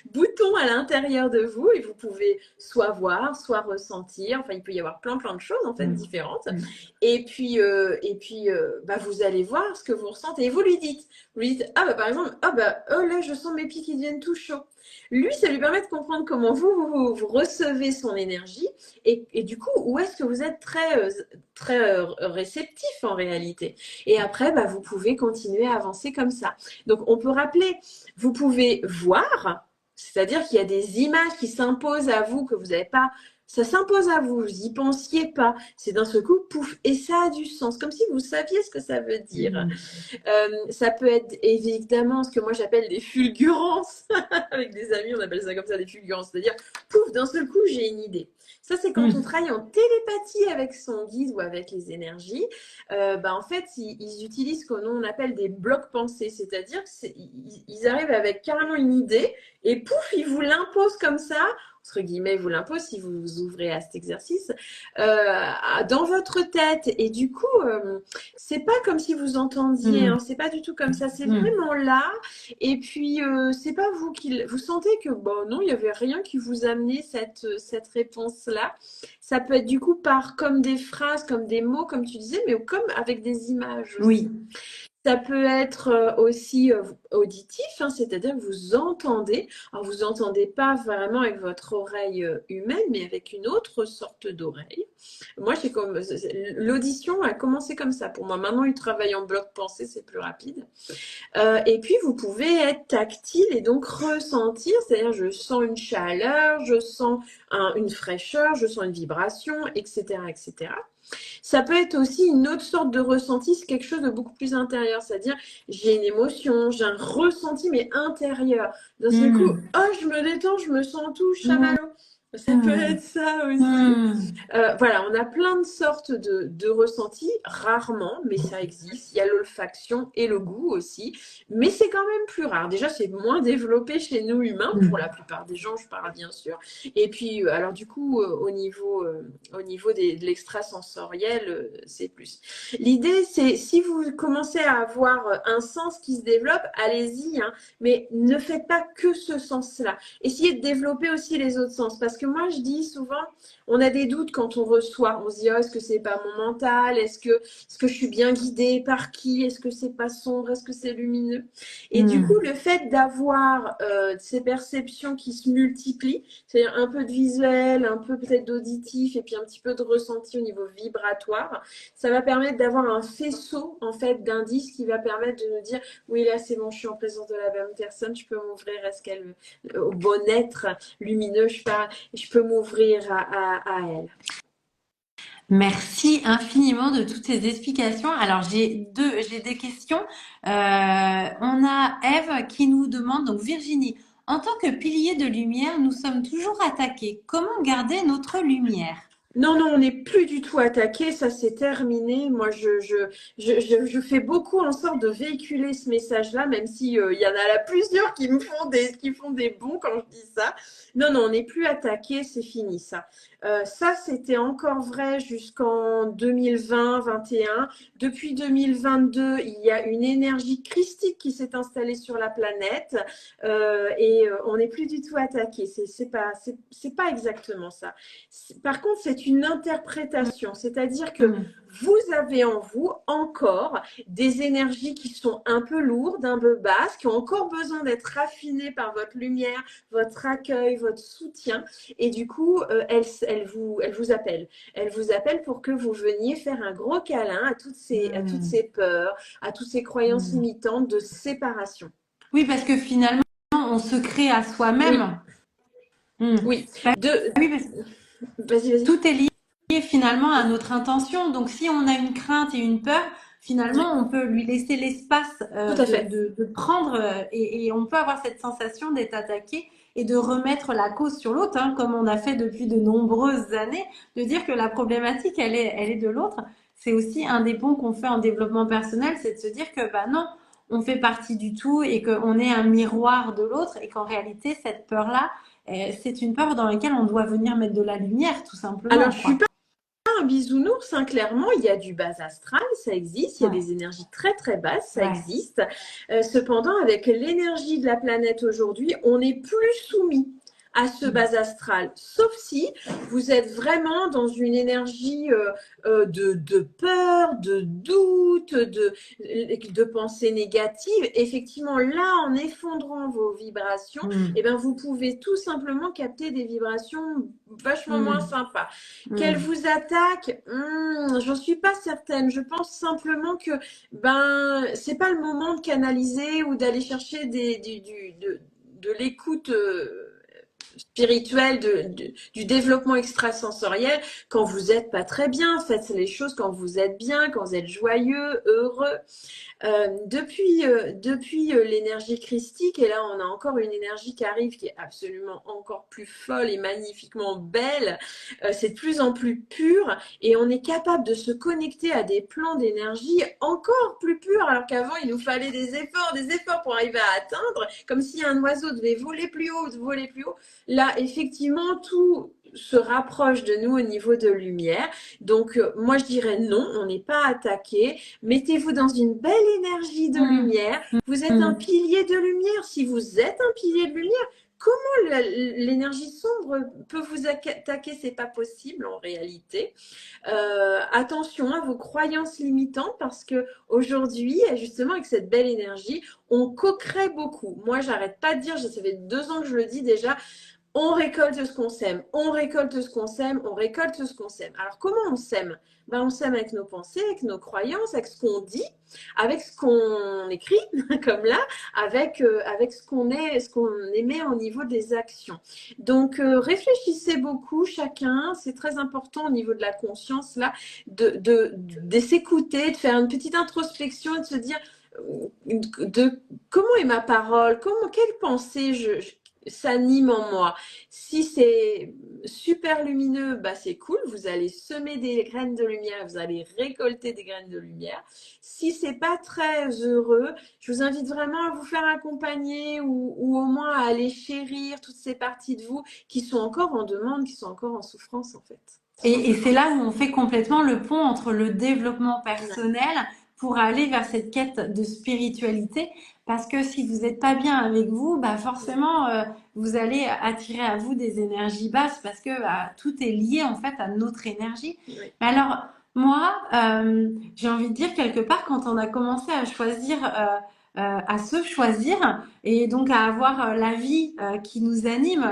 boutons à l'intérieur de vous et vous pouvez soit voir, soit ressentir. Enfin, il peut y avoir plein de choses en fait différentes. Bah, vous allez voir ce que vous ressentez et vous lui dites ah bah par exemple ah bah oh là je sens mes pieds qui deviennent tout chauds. Lui, ça lui permet de comprendre comment vous recevez son énergie et du coup où est-ce que vous êtes très réceptif en réalité. Et après, bah, vous pouvez continuer à avancer comme ça. Donc, on peut rappeler, vous pouvez voir, c'est-à-dire qu'il y a des images qui s'imposent à vous que vous n'avez pas. Ça s'impose à vous, vous n'y pensiez pas. C'est d'un seul coup, pouf, et ça a du sens, comme si vous saviez ce que ça veut dire. Ça peut être évidemment ce que moi j'appelle des fulgurances. Avec des amis, on appelle ça comme ça des fulgurances. C'est-à-dire, pouf, d'un seul coup, j'ai une idée. Ça, c'est quand on travaille en télépathie avec son guide ou avec les énergies. Bah, en fait, ils utilisent ce qu'on appelle des blocs pensés. C'est-à-dire qu'ils arrivent avec carrément une idée et pouf, ils vous l'imposent comme ça. Entre guillemets, ils vous l'imposent si vous vous ouvrez à cet exercice dans votre tête. Et du coup, c'est pas comme si vous entendiez, hein, c'est pas du tout comme ça, c'est vraiment là. Et puis, c'est pas vous qui. Vous sentez que, bon, non, il n'y avait rien qui vous amenait cette réponse-là. Ça peut être du coup comme des phrases, comme des mots, comme tu disais, mais comme avec des images aussi. Oui. Ça peut être aussi auditif, hein, c'est-à-dire que vous entendez. Alors, vous n'entendez pas vraiment avec votre oreille humaine, mais avec une autre sorte d'oreille. Moi, l'audition a commencé comme ça. Pour moi, maintenant, il travaille en bloc pensée, c'est plus rapide. Et puis, vous pouvez être tactile et donc ressentir, c'est-à-dire je sens une chaleur, je sens une fraîcheur, je sens une vibration, etc., etc. Ça peut être aussi une autre sorte de ressenti, c'est quelque chose de beaucoup plus intérieur, c'est-à-dire j'ai une émotion, j'ai un ressenti mais intérieur. D'un seul coup, oh je me détends, je me sens tout chamallow. Ça peut être ça aussi. Voilà, on a plein de sortes de ressentis, rarement, mais ça existe. Il y a l'olfaction et le goût aussi, mais c'est quand même plus rare. Déjà, c'est moins développé chez nous humains, pour la plupart des gens, je parle bien sûr. Et puis, alors du coup, au niveau de l'extrasensoriel, c'est plus. L'idée, c'est si vous commencez à avoir un sens qui se développe, allez-y, hein, mais ne faites pas que ce sens-là. Essayez de développer aussi les autres sens, parce que moi, je dis souvent, on a des doutes quand on reçoit. On se dit, oh, est-ce que c'est pas mon mental? Est-ce que je suis bien guidée par qui? Est-ce que c'est pas sombre? Est-ce que c'est lumineux? Et du coup, le fait d'avoir ces perceptions qui se multiplient, c'est-à-dire un peu de visuel, un peu peut-être d'auditif et puis un petit peu de ressenti au niveau vibratoire, ça va permettre d'avoir un faisceau en fait d'indices qui va permettre de nous dire, oui, là c'est bon, je suis en présence de la bonne personne, je peux m'ouvrir au bon être lumineux, je peux m'ouvrir à elle. Merci infiniment de toutes ces explications. Alors, j'ai des questions. On a Eve qui nous demande, donc Virginie, en tant que pilier de lumière, nous sommes toujours attaqués. Comment garder notre lumière? Non, on n'est plus du tout attaqué, ça c'est terminé. Moi, je fais beaucoup en sorte de véhiculer ce message-là, même si y en a là plusieurs qui font des bons quand je dis ça. Non, on n'est plus attaqué, c'est fini ça. Ça, c'était encore vrai jusqu'en 2020-21. Depuis 2022, il y a une énergie christique qui s'est installée sur la planète et on n'est plus du tout attaqué. C'est pas exactement ça. Par contre, c'est une interprétation, c'est-à-dire que vous avez en vous encore des énergies qui sont un peu lourdes, un peu basses, qui ont encore besoin d'être raffinées par votre lumière, votre accueil, votre soutien. Et du coup, elle vous appelle. Elle vous appelle pour que vous veniez faire un gros câlin à toutes ces peurs, à toutes ces croyances limitantes de séparation. Oui, parce que finalement, on se crée à soi-même. Oui. Vas-y. Tout est lié finalement à notre intention. Donc, si on a une crainte et une peur, finalement, on peut lui laisser l'espace Tout à fait. de prendre et on peut avoir cette sensation d'être attaqué et de remettre la cause sur l'autre, hein, comme on a fait depuis de nombreuses années, de dire que la problématique, elle est de l'autre. C'est aussi un des ponts qu'on fait en développement personnel, c'est de se dire que bah non, on fait partie du tout et qu'on est un miroir de l'autre et qu'en réalité, cette peur-là, c'est une peur dans laquelle on doit venir mettre de la lumière, tout Alors, simplement, je suis quoi. pas un bisounours, hein, clairement, il y a du bas astral, ça existe, il y a Ouais, des énergies très très basses, ça ouais. existe. Cependant, avec l'énergie de la planète aujourd'hui, on n'est plus soumis à ce bas astral, sauf si vous êtes vraiment dans une énergie de peur, de doute, de pensée négative. Effectivement, là, en effondrant vos vibrations, Mm, eh ben, vous pouvez tout simplement capter des vibrations vachement moins mm, sympas. Qu'elle mm, vous attaque, j'en suis pas certaine. Je pense simplement que c'est pas le moment de canaliser ou d'aller chercher de l'écoute spirituelle, du développement extrasensoriel quand vous n'êtes pas très bien. Faites les choses quand vous êtes bien, quand vous êtes joyeux, heureux. Depuis l'énergie christique, et là on a encore une énergie qui arrive qui est absolument encore plus folle et magnifiquement belle, c'est de plus en plus pur et on est capable de se connecter à des plans d'énergie encore plus purs alors qu'avant il nous fallait des efforts pour arriver à atteindre, comme si un oiseau devait voler plus haut, voler plus haut. Là, effectivement, tout se rapproche de nous au niveau de lumière. Donc, moi, je dirais non, on n'est pas attaqué. Mettez-vous dans une belle énergie de mm, lumière. Vous êtes un mm. pilier de lumière. Si vous êtes un pilier de lumière, comment l'énergie sombre peut vous attaquer? C'est pas possible en réalité. Attention à vos croyances limitantes parce que aujourd'hui, justement, avec cette belle énergie, on co-crée beaucoup. Moi, j'arrête pas de dire, ça fait 2 ans que je le dis déjà, on récolte ce qu'on sème, on récolte ce qu'on sème, on récolte ce qu'on sème. Alors comment on sème? On sème avec nos pensées, avec nos croyances, avec ce qu'on dit, avec ce qu'on écrit, comme là, avec ce qu'on émet au niveau des actions. Donc réfléchissez beaucoup chacun, c'est très important au niveau de la conscience là, de s'écouter, de faire une petite introspection et de se dire de comment est ma parole, quelle pensée s'anime en moi. Si c'est super lumineux, c'est cool, vous allez semer des graines de lumière, vous allez récolter des graines de lumière. Si c'est pas très heureux, je vous invite vraiment à vous faire accompagner ou au moins à aller chérir toutes ces parties de vous qui sont encore en demande, qui sont encore en souffrance en fait, tout Et c'est simplement. là où on fait complètement le pont entre le développement Ouais. personnel pour aller vers cette quête de spiritualité. Parce que si vous n'êtes pas bien avec vous, bah forcément, vous allez attirer à vous des énergies basses parce que bah, tout est lié en fait à notre énergie. Ouais. Mais alors, moi, j'ai envie de dire quelque part, quand on a commencé à choisir, à se choisir et donc à avoir la vie qui nous anime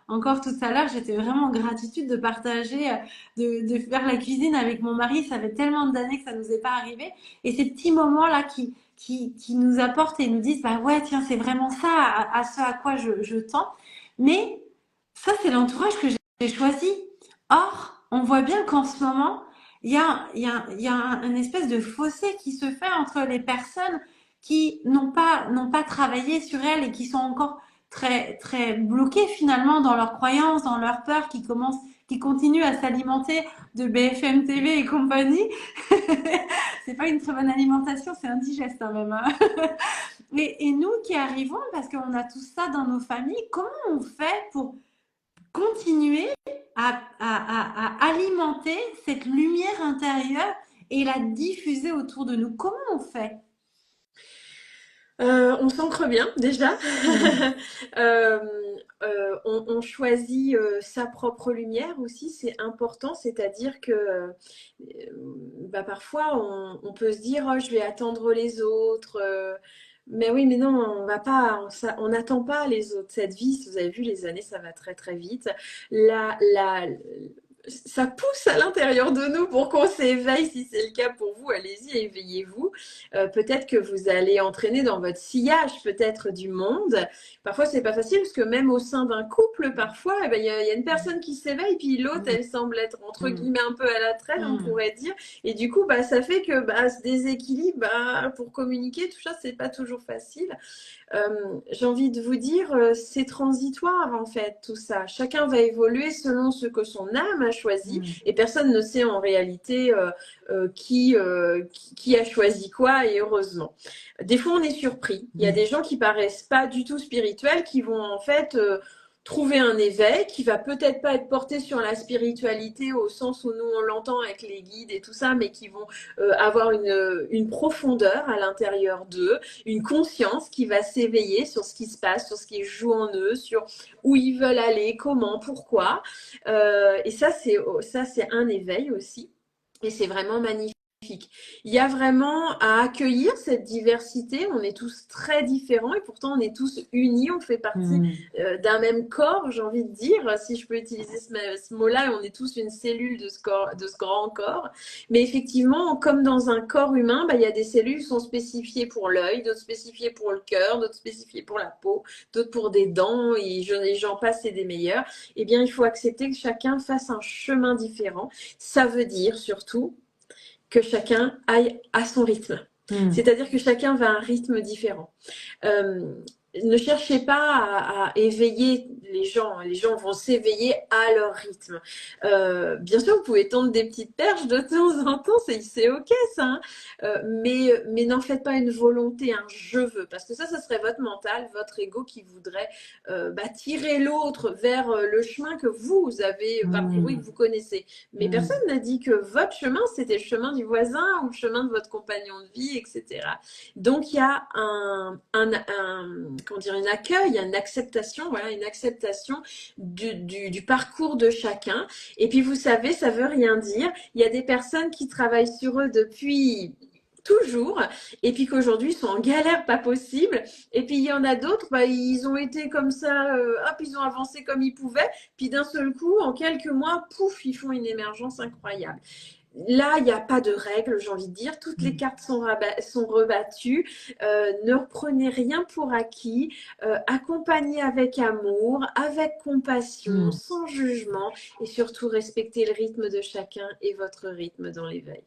encore tout à l'heure, j'étais vraiment en gratitude de partager, de faire la cuisine avec mon mari. Ça fait tellement d'années que ça nous est pas arrivé. Et ces petits moments-là qui nous apportent et nous disent, bah ouais, tiens, c'est vraiment ça à ce à quoi je tends. Mais ça, c'est l'entourage que j'ai choisi. Or, on voit bien qu'en ce moment, il y a un espèce de fossé qui se fait entre les personnes qui n'ont pas travaillé sur elles et qui sont encore très bloqués finalement dans leurs croyances, dans leurs peurs, qui continuent à s'alimenter de BFM TV et compagnie. C'est pas une très bonne alimentation, c'est indigeste quand même, hein. Et nous qui arrivons, parce qu'on a tout ça dans nos familles, comment on fait pour continuer à alimenter cette lumière intérieure et la diffuser autour de nous? Comment on fait? On s'ancre bien déjà. Mm. Euh, on choisit sa propre lumière aussi, c'est important. C'est-à-dire que parfois on peut se dire oh, je vais attendre les autres. Mais oui, mais non, on va pas, on n'attend pas les autres. Cette vie, si vous avez vu les années, ça va très très vite. La, la, ça pousse à l'intérieur de nous pour qu'on s'éveille. Si c'est le cas pour vous, allez-y, éveillez-vous. Peut-être que vous allez entraîner dans votre sillage peut-être du monde. Parfois, c'est pas facile parce que même au sein d'un couple, parfois, eh ben, y a une personne qui s'éveille, puis l'autre, Mm, elle semble être entre mm, guillemets un peu à la traîne, on mm, pourrait dire. Et du coup, bah, ça fait que bah, ce déséquilibre, bah, pour communiquer, tout ça, c'est pas toujours facile. J'ai envie de vous dire, c'est transitoire en fait, tout ça. Chacun va évoluer selon ce que son âme a choisi mm, et personne ne sait en réalité qui a choisi quoi et heureusement. Des fois, on est surpris. Il y a des gens qui paraissent pas du tout spirituels qui vont en fait trouver un éveil qui va peut-être pas être porté sur la spiritualité au sens où nous on l'entend avec les guides et tout ça, mais qui vont avoir une profondeur à l'intérieur d'eux, une conscience qui va s'éveiller sur ce qui se passe, sur ce qui joue en eux, sur où ils veulent aller, comment, pourquoi. Et ça, c'est un éveil aussi. Et c'est vraiment magnifique. Il y a vraiment à accueillir cette diversité. On est tous très différents et pourtant on est tous unis. On fait partie mm, d'un même corps, j'ai envie de dire, si je peux utiliser ce mot-là. On est tous une cellule de ce grand corps. Mais effectivement, comme dans un corps humain, bah, il y a des cellules qui sont spécifiées pour l'œil, d'autres spécifiées pour le cœur, d'autres spécifiées pour la peau, d'autres pour des dents, et j'en passe et des meilleurs. Eh bien, il faut accepter que chacun fasse un chemin différent. Ça veut dire surtout que chacun aille à son rythme. mm. C'est-à-dire que chacun va à un rythme différent. Euh, ne cherchez pas à éveiller les gens. Les gens vont s'éveiller à leur rythme. Bien sûr, vous pouvez tendre des petites perches de temps en temps, c'est ok ça. Hein. Mais n'en faites pas une volonté, un je veux. Parce que ça serait votre mental, votre ego qui voudrait tirer l'autre vers le chemin que vous avez parcouru et que Mm, vous connaissez. Mais personne mm, n'a dit que votre chemin, c'était le chemin du voisin ou le chemin de votre compagnon de vie, etc. Donc, il y a comment dire, un accueil, une acceptation, voilà, une acceptation du parcours de chacun. Et puis, vous savez, ça veut rien dire. Il y a des personnes qui travaillent sur eux depuis toujours, et puis qu'aujourd'hui ils sont en galère pas possible, et puis il y en a d'autres, bah, ils ont été comme ça, hop, ils ont avancé comme ils pouvaient, puis d'un seul coup, en quelques mois, pouf, ils font une émergence incroyable. Là, il n'y a pas de règles, j'ai envie de dire. Toutes les mm, cartes sont rebattues. Ne reprenez rien pour acquis. Accompagnez avec amour, avec compassion, mm. sans jugement et surtout respectez le rythme de chacun et votre rythme dans l'éveil.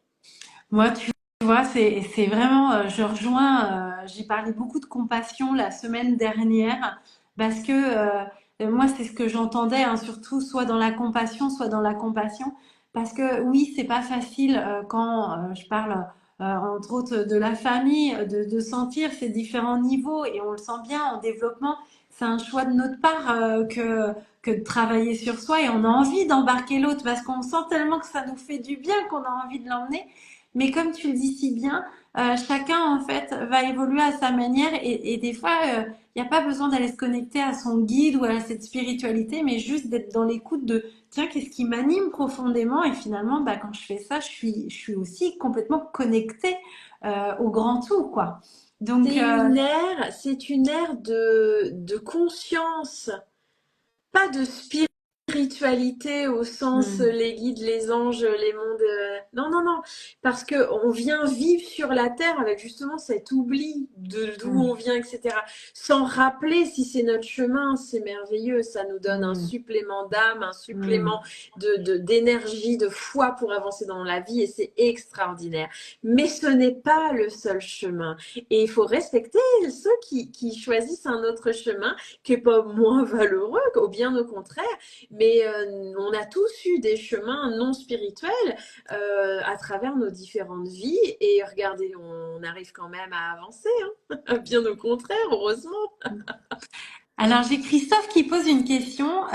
Moi, tu vois, c'est vraiment, je rejoins, j'ai parlé beaucoup de compassion la semaine dernière parce que moi, c'est ce que j'entendais, hein, surtout soit dans la compassion, soit dans la compassion. Parce que oui, c'est pas facile quand je parle, entre autres, de la famille, de sentir ces différents niveaux et on le sent bien en développement. C'est un choix de notre part que de travailler sur soi et on a envie d'embarquer l'autre parce qu'on sent tellement que ça nous fait du bien qu'on a envie de l'emmener. Mais comme tu le dis si bien, chacun en fait va évoluer à sa manière et des fois, il n'y a pas besoin d'aller se connecter à son guide ou à cette spiritualité, mais juste d'être dans l'écoute de tiens, qu'est-ce qui m'anime profondément et finalement, bah, quand je fais ça, je suis aussi complètement connectée au grand tout, quoi. Donc, C'est une ère de conscience, pas de spiritualité au sens hmm, les guides, les anges, les mondes. Non, non, non. Parce que on vient vivre sur la terre avec justement cet oubli de d'où on hmm, vient, etc. Sans rappeler si c'est notre chemin, c'est merveilleux. Ça nous donne un hmm, supplément d'âme, un hmm, supplément d'énergie, de foi pour avancer dans la vie et c'est extraordinaire. Mais ce n'est pas le seul chemin. Et il faut respecter ceux qui choisissent un autre chemin qui n'est pas moins valeureux, ou bien au contraire, mais on a tous eu des chemins non spirituels à travers nos différentes vies et regardez, on arrive quand même à avancer, hein. Bien au contraire, heureusement. hmm. Alors, j'ai Christophe qui pose une question.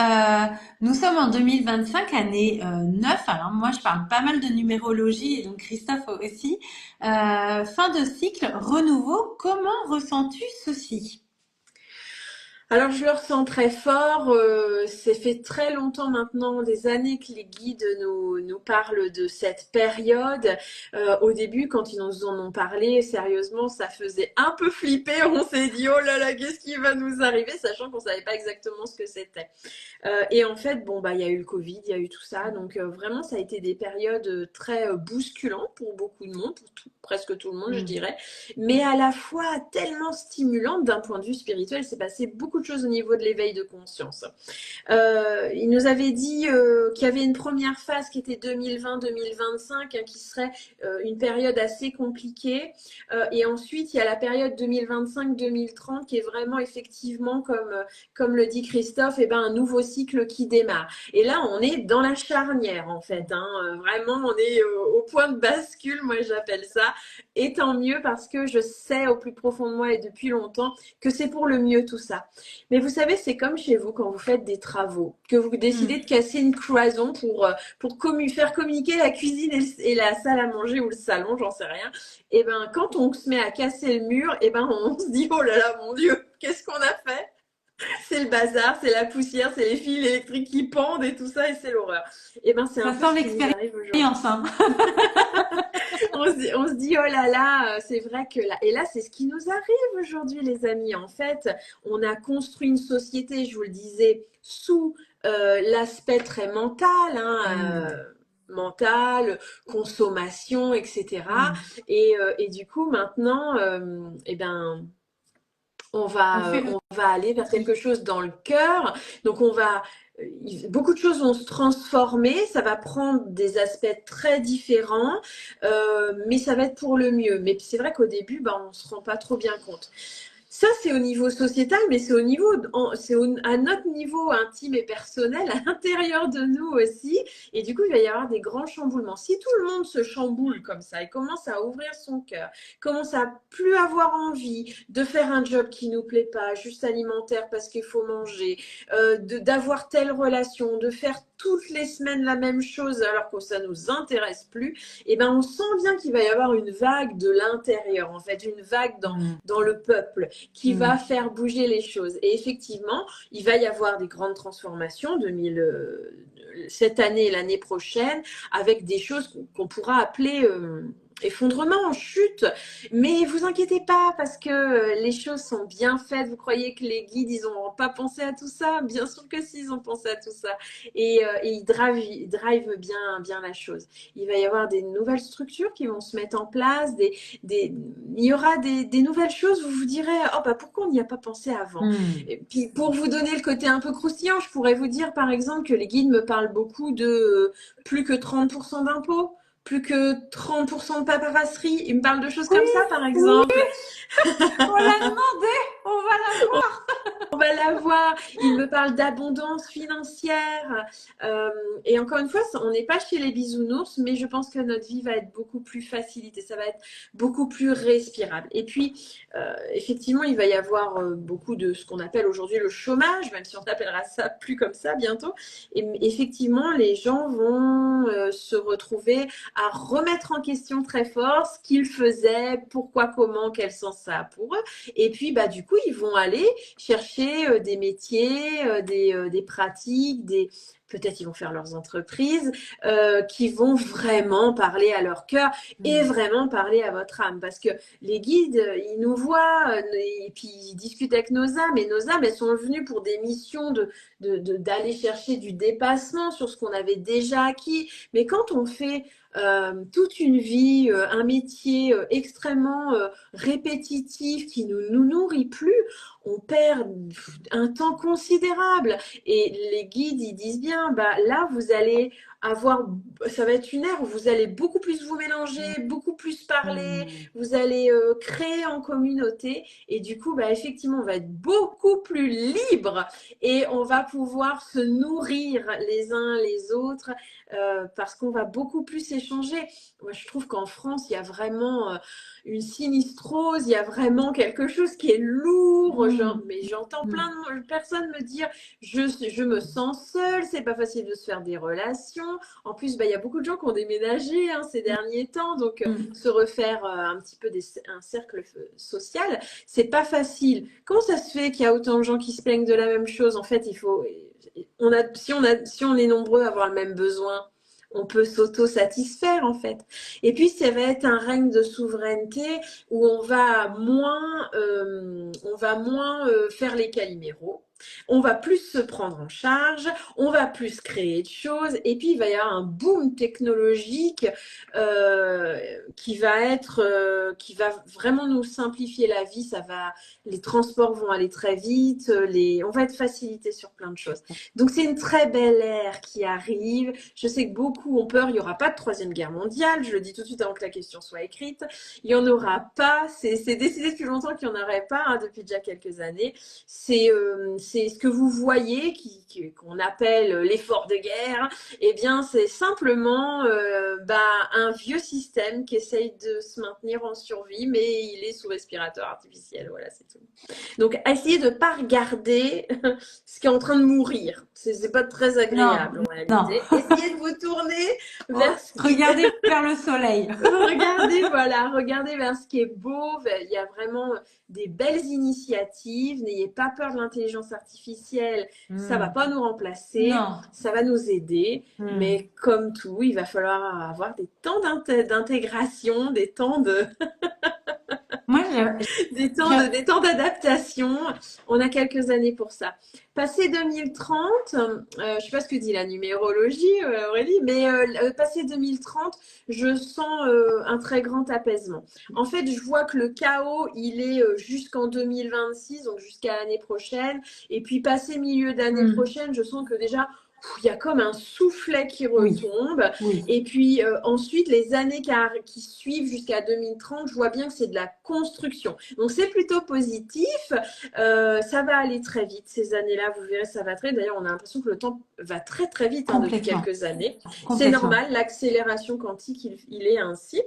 Nous sommes en 2025, année 9. Alors, moi, je parle pas mal de numérologie et donc Christophe aussi. Fin de cycle, renouveau. Comment ressens-tu ceci? Alors, je le ressens très fort. Ça fait très longtemps maintenant, des années que les guides nous parlent de cette période. Au début, quand ils nous en ont parlé, sérieusement, ça faisait un peu flipper. On s'est dit, oh là là, qu'est-ce qui va nous arriver, sachant qu'on savait pas exactement ce que c'était. Et en fait, bon, bah, il y a eu le Covid, il y a eu tout ça. Donc, vraiment, ça a été des périodes très bousculantes pour beaucoup de monde, pour presque tout le monde, je Mm. dirais. Mais à la fois tellement stimulantes d'un point de vue spirituel. Il s'est passé beaucoup de choses au niveau de l'éveil de conscience. Il nous avait dit qu'il y avait une première phase qui était 2020-2025, hein, qui serait une période assez compliquée. Et ensuite, il y a la période 2025-2030 qui est vraiment effectivement, comme le dit Christophe, eh ben, un nouveau cycle qui démarre. Et là, on est dans la charnière, en fait. Hein. Vraiment, on est au point de bascule, moi j'appelle ça. Et tant mieux parce que je sais au plus profond de moi et depuis longtemps que c'est pour le mieux tout ça. Mais vous savez, c'est comme chez vous quand vous faites des travaux, que vous décidez de Mm. casser une cloison pour faire communiquer la cuisine et la salle à manger ou le salon, j'en sais rien. Et ben, quand on se met à casser le mur, et ben, on se dit, oh là là, mon Dieu, qu'est-ce qu'on a fait? C'est le bazar, c'est la poussière, c'est les fils électriques qui pendent et tout ça, et c'est l'horreur. Et ben, c'est un Ça peu sent ce qui nous arrive aujourd'hui. l'expérience, hein. On se dit, oh là là, c'est vrai que là. Et là, c'est ce qui nous arrive aujourd'hui, les amis. En fait, on a construit une société, je vous le disais, sous l'aspect très mental, hein, Mm. mental, consommation, etc. Mm. Et du coup, maintenant, eh ben, On fait on va aller vers quelque aussi. chose dans le cœur. Donc, beaucoup de choses vont se transformer. Ça va prendre des aspects très différents, mais ça va être pour le mieux. Mais c'est vrai qu'au début, bah, on se rend pas trop bien compte. Ça, c'est au niveau sociétal, mais c'est à notre niveau intime et personnel, à l'intérieur de nous aussi. Et du coup, il va y avoir des grands chamboulements. Si tout le monde se chamboule comme ça et commence à ouvrir son cœur, commence à plus avoir envie de faire un job qui nous plaît pas, juste alimentaire parce qu'il faut manger, d'avoir telle relation, de faire toutes les semaines la même chose alors que ça nous intéresse plus, et ben on sent bien qu'il va y avoir une vague de l'intérieur, en fait, une vague Mm. dans le peuple qui va Mm. faire bouger les choses. Et effectivement, il va y avoir des grandes transformations cette année et l'année prochaine, avec des choses qu'on pourra appeler effondrement, chute. Mais vous inquiétez pas parce que les choses sont bien faites. Vous croyez que les guides, ils n'ont pas pensé à tout ça? Bien sûr que si, ils ont pensé à tout ça. Et ils drivent bien la chose. Il va y avoir des nouvelles structures qui vont se mettre en place, il y aura des nouvelles choses, vous vous direz, oh bah pourquoi on n'y a pas pensé avant? Mm. Et puis pour vous donner le côté un peu croustillant, je pourrais vous dire par exemple que les guides me parlent beaucoup de plus que 30% d'impôts, plus que 30% de paperasserie. Ils me parlent de choses Oui, comme ça par oui, exemple. on l'a demandé, on va la voir. On va la voir. Il me parle d'abondance financière. Euh, et encore une fois, on n'est pas chez les bisounours, mais je pense que notre vie va être beaucoup plus facilitée. Ça va être beaucoup plus respirable. Et puis, effectivement, il va y avoir beaucoup de ce qu'on appelle aujourd'hui le chômage, même si on appellera ça plus comme ça bientôt. Et effectivement, les gens vont se retrouver à remettre en question très fort ce qu'ils faisaient, pourquoi, comment, quel sens ça a pour eux. Et puis, bah, du coup, ils vont aller chercher des métiers, des pratiques, peut-être ils vont faire leurs entreprises, qui vont vraiment parler à leur cœur et Mm. vraiment parler à votre âme. Parce que les guides, ils nous voient et puis ils discutent avec nos âmes. Et nos âmes, elles sont venues pour des missions d'aller chercher du dépassement sur ce qu'on avait déjà acquis. Mais quand on fait toute une vie, un métier extrêmement répétitif qui ne nous nourrit plus, on perd un temps considérable. Et les guides, ils disent bien, bah là, vous allez ça va être une ère où vous allez beaucoup plus vous mélanger, beaucoup plus parler, Mm. vous allez créer en communauté. Et du coup, bah effectivement, on va être beaucoup plus libre et on va pouvoir se nourrir les uns les autres parce qu'on va beaucoup plus échanger. Moi, je trouve qu'en France, il y a vraiment une sinistrose, il y a vraiment quelque chose qui est lourd. Mm. Mais j'entends plein Mm. de personnes me dire je me sens seule, c'est pas facile de se faire des relations, En plus, bah, il y a beaucoup de gens qui ont déménagé hein, ces derniers temps, donc Mm. se refaire un petit peu un cercle social, c'est pas facile. Comment ça se fait qu'il y a autant de gens qui se plaignent de la même chose? En fait, si on est nombreux à avoir le même besoin, on peut s'auto-satisfaire en fait. Et puis ça va être un règne de souveraineté où on va moins faire les caliméros. On va plus se prendre en charge, on va plus créer de choses, et puis il va y avoir un boom technologique euh, qui va vraiment nous simplifier la vie. Les transports vont aller très vite, on va être facilité sur plein de choses. Donc c'est une très belle ère qui arrive. Je sais que beaucoup ont peur, il n'y aura pas de troisième guerre mondiale, je le dis tout de suite avant que la question soit écrite. Il n'y en aura pas, c'est décidé depuis longtemps qu'il n'y en aurait pas, hein, depuis déjà quelques années. C'est ce que vous voyez qu'on appelle l'effort de guerre. Eh bien, c'est simplement un vieux système qui essaye de se maintenir en survie, mais il est sous respirateur artificiel. Voilà, c'est tout. Donc, essayez de ne pas regarder ce qui est en train de mourir. C'est pas très agréable Non, en non. réalité. Essayez de vous tourner vers ce qui Regardez vers le soleil. regardez vers ce qui est beau. Il y a vraiment des belles initiatives. N'ayez pas peur de l'intelligence artificielle. Ça va Mm. pas nous remplacer. Non. Ça va nous aider. Mm. Mais comme tout, il va falloir avoir des temps d'intégration, des temps de, Moi, des temps d'adaptation. On a quelques années pour ça. Passé 2030, je sais pas ce que dit la numérologie, Aurélie, mais passé 2030, je sens un très grand apaisement. En fait, je vois que le chaos, il est jusqu'en 2026, donc jusqu'à l'année prochaine. Et puis, passé milieu d'année mm. prochaine, je sens que déjà, il y a comme un soufflet qui Oui, retombe. oui. Et puis ensuite, les années qui suivent jusqu'à 2030, je vois bien que c'est de la construction. Donc c'est plutôt positif. Ça va aller très vite ces années-là, vous verrez, ça va très. D'ailleurs, on a l'impression que le temps va très très vite hein, depuis Complètement. quelques années. C'est Complètement. normal, l'accélération quantique, il est ainsi.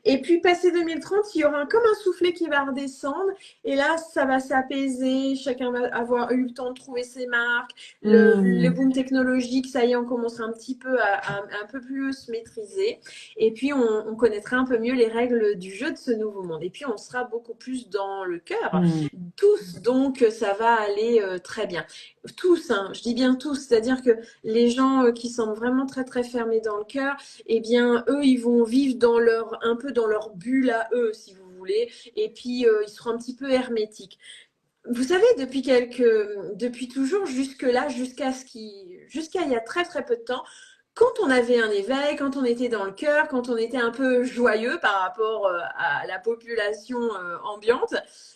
Et puis passé 2030, il y aura comme un soufflet qui va redescendre. Et là, ça va s'apaiser. Chacun va avoir eu le temps de trouver ses marques. Le Mm. boom technologique, ça y est, on commencera un petit peu à un peu plus se maîtriser. Et puis, on connaîtra un peu mieux les règles du jeu de ce nouveau monde. Et puis, on sera beaucoup plus dans le cœur. Mm. Tous, donc, ça va aller très bien. Tous, hein, je dis bien tous. C'est-à-dire que les gens qui sont vraiment très, très fermés dans le cœur, eh bien, eux, ils vont vivre un peu dans leur bulle à eux, si vous voulez. Et puis, ils seront un petit peu hermétiques. Vous savez, depuis toujours, jusque-là, jusqu'à il y a très très peu de temps, quand on avait un éveil, quand on était dans le cœur, quand on était un peu joyeux par rapport à la population ambiante,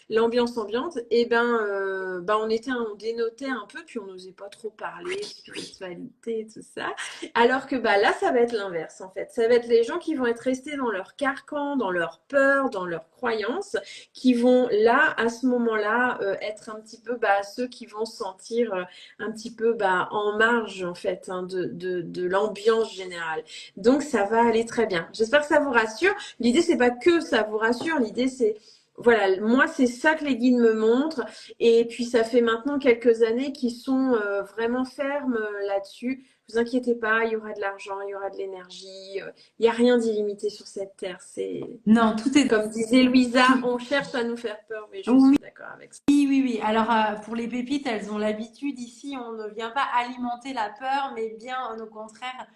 l'ambiance ambiante, on dénotait un peu, puis on n'osait pas trop parler de spiritualité, tout ça. Alors que là, ça va être l'inverse en fait. Ça va être les gens qui vont être restés dans leur carcan, dans leur peur, dans leurs croyances, qui vont là, à ce moment-là, être un petit peu ceux qui vont se sentir un petit peu en marge en fait hein, de l'ambiance générale. Donc ça va aller très bien. J'espère que ça vous rassure. L'idée c'est pas que ça vous rassure, l'idée c'est voilà, moi c'est ça que les guides me montrent et puis ça fait maintenant quelques années qu'ils sont vraiment fermes là-dessus. Vous inquiétez pas, il y aura de l'argent, il y aura de l'énergie, il n'y a rien d'illimité sur cette terre. C'est Non, tout est. comme disait Louisa, tout- on cherche à nous faire peur, mais je Oui, suis d'accord avec ça. oui, oui, oui. Alors, pour les pépites, elles ont l'habitude ici, on ne vient pas alimenter la peur, mais bien au contraire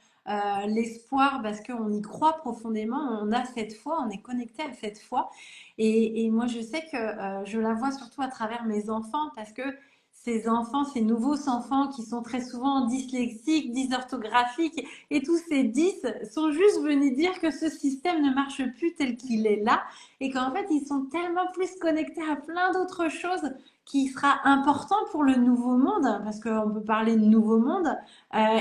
l'espoir, parce qu'on y croit profondément, on a cette foi, on est connecté à cette foi. Et moi, je sais que je la vois surtout à travers mes enfants, parce que ces enfants, ces nouveaux enfants qui sont très souvent dyslexiques, dysorthographiques, et tous ces 10 sont juste venus dire que ce système ne marche plus tel qu'il est là et qu'en fait, ils sont tellement plus connectés à plein d'autres choses qui sera important pour le nouveau monde, parce qu'on peut parler de nouveau monde,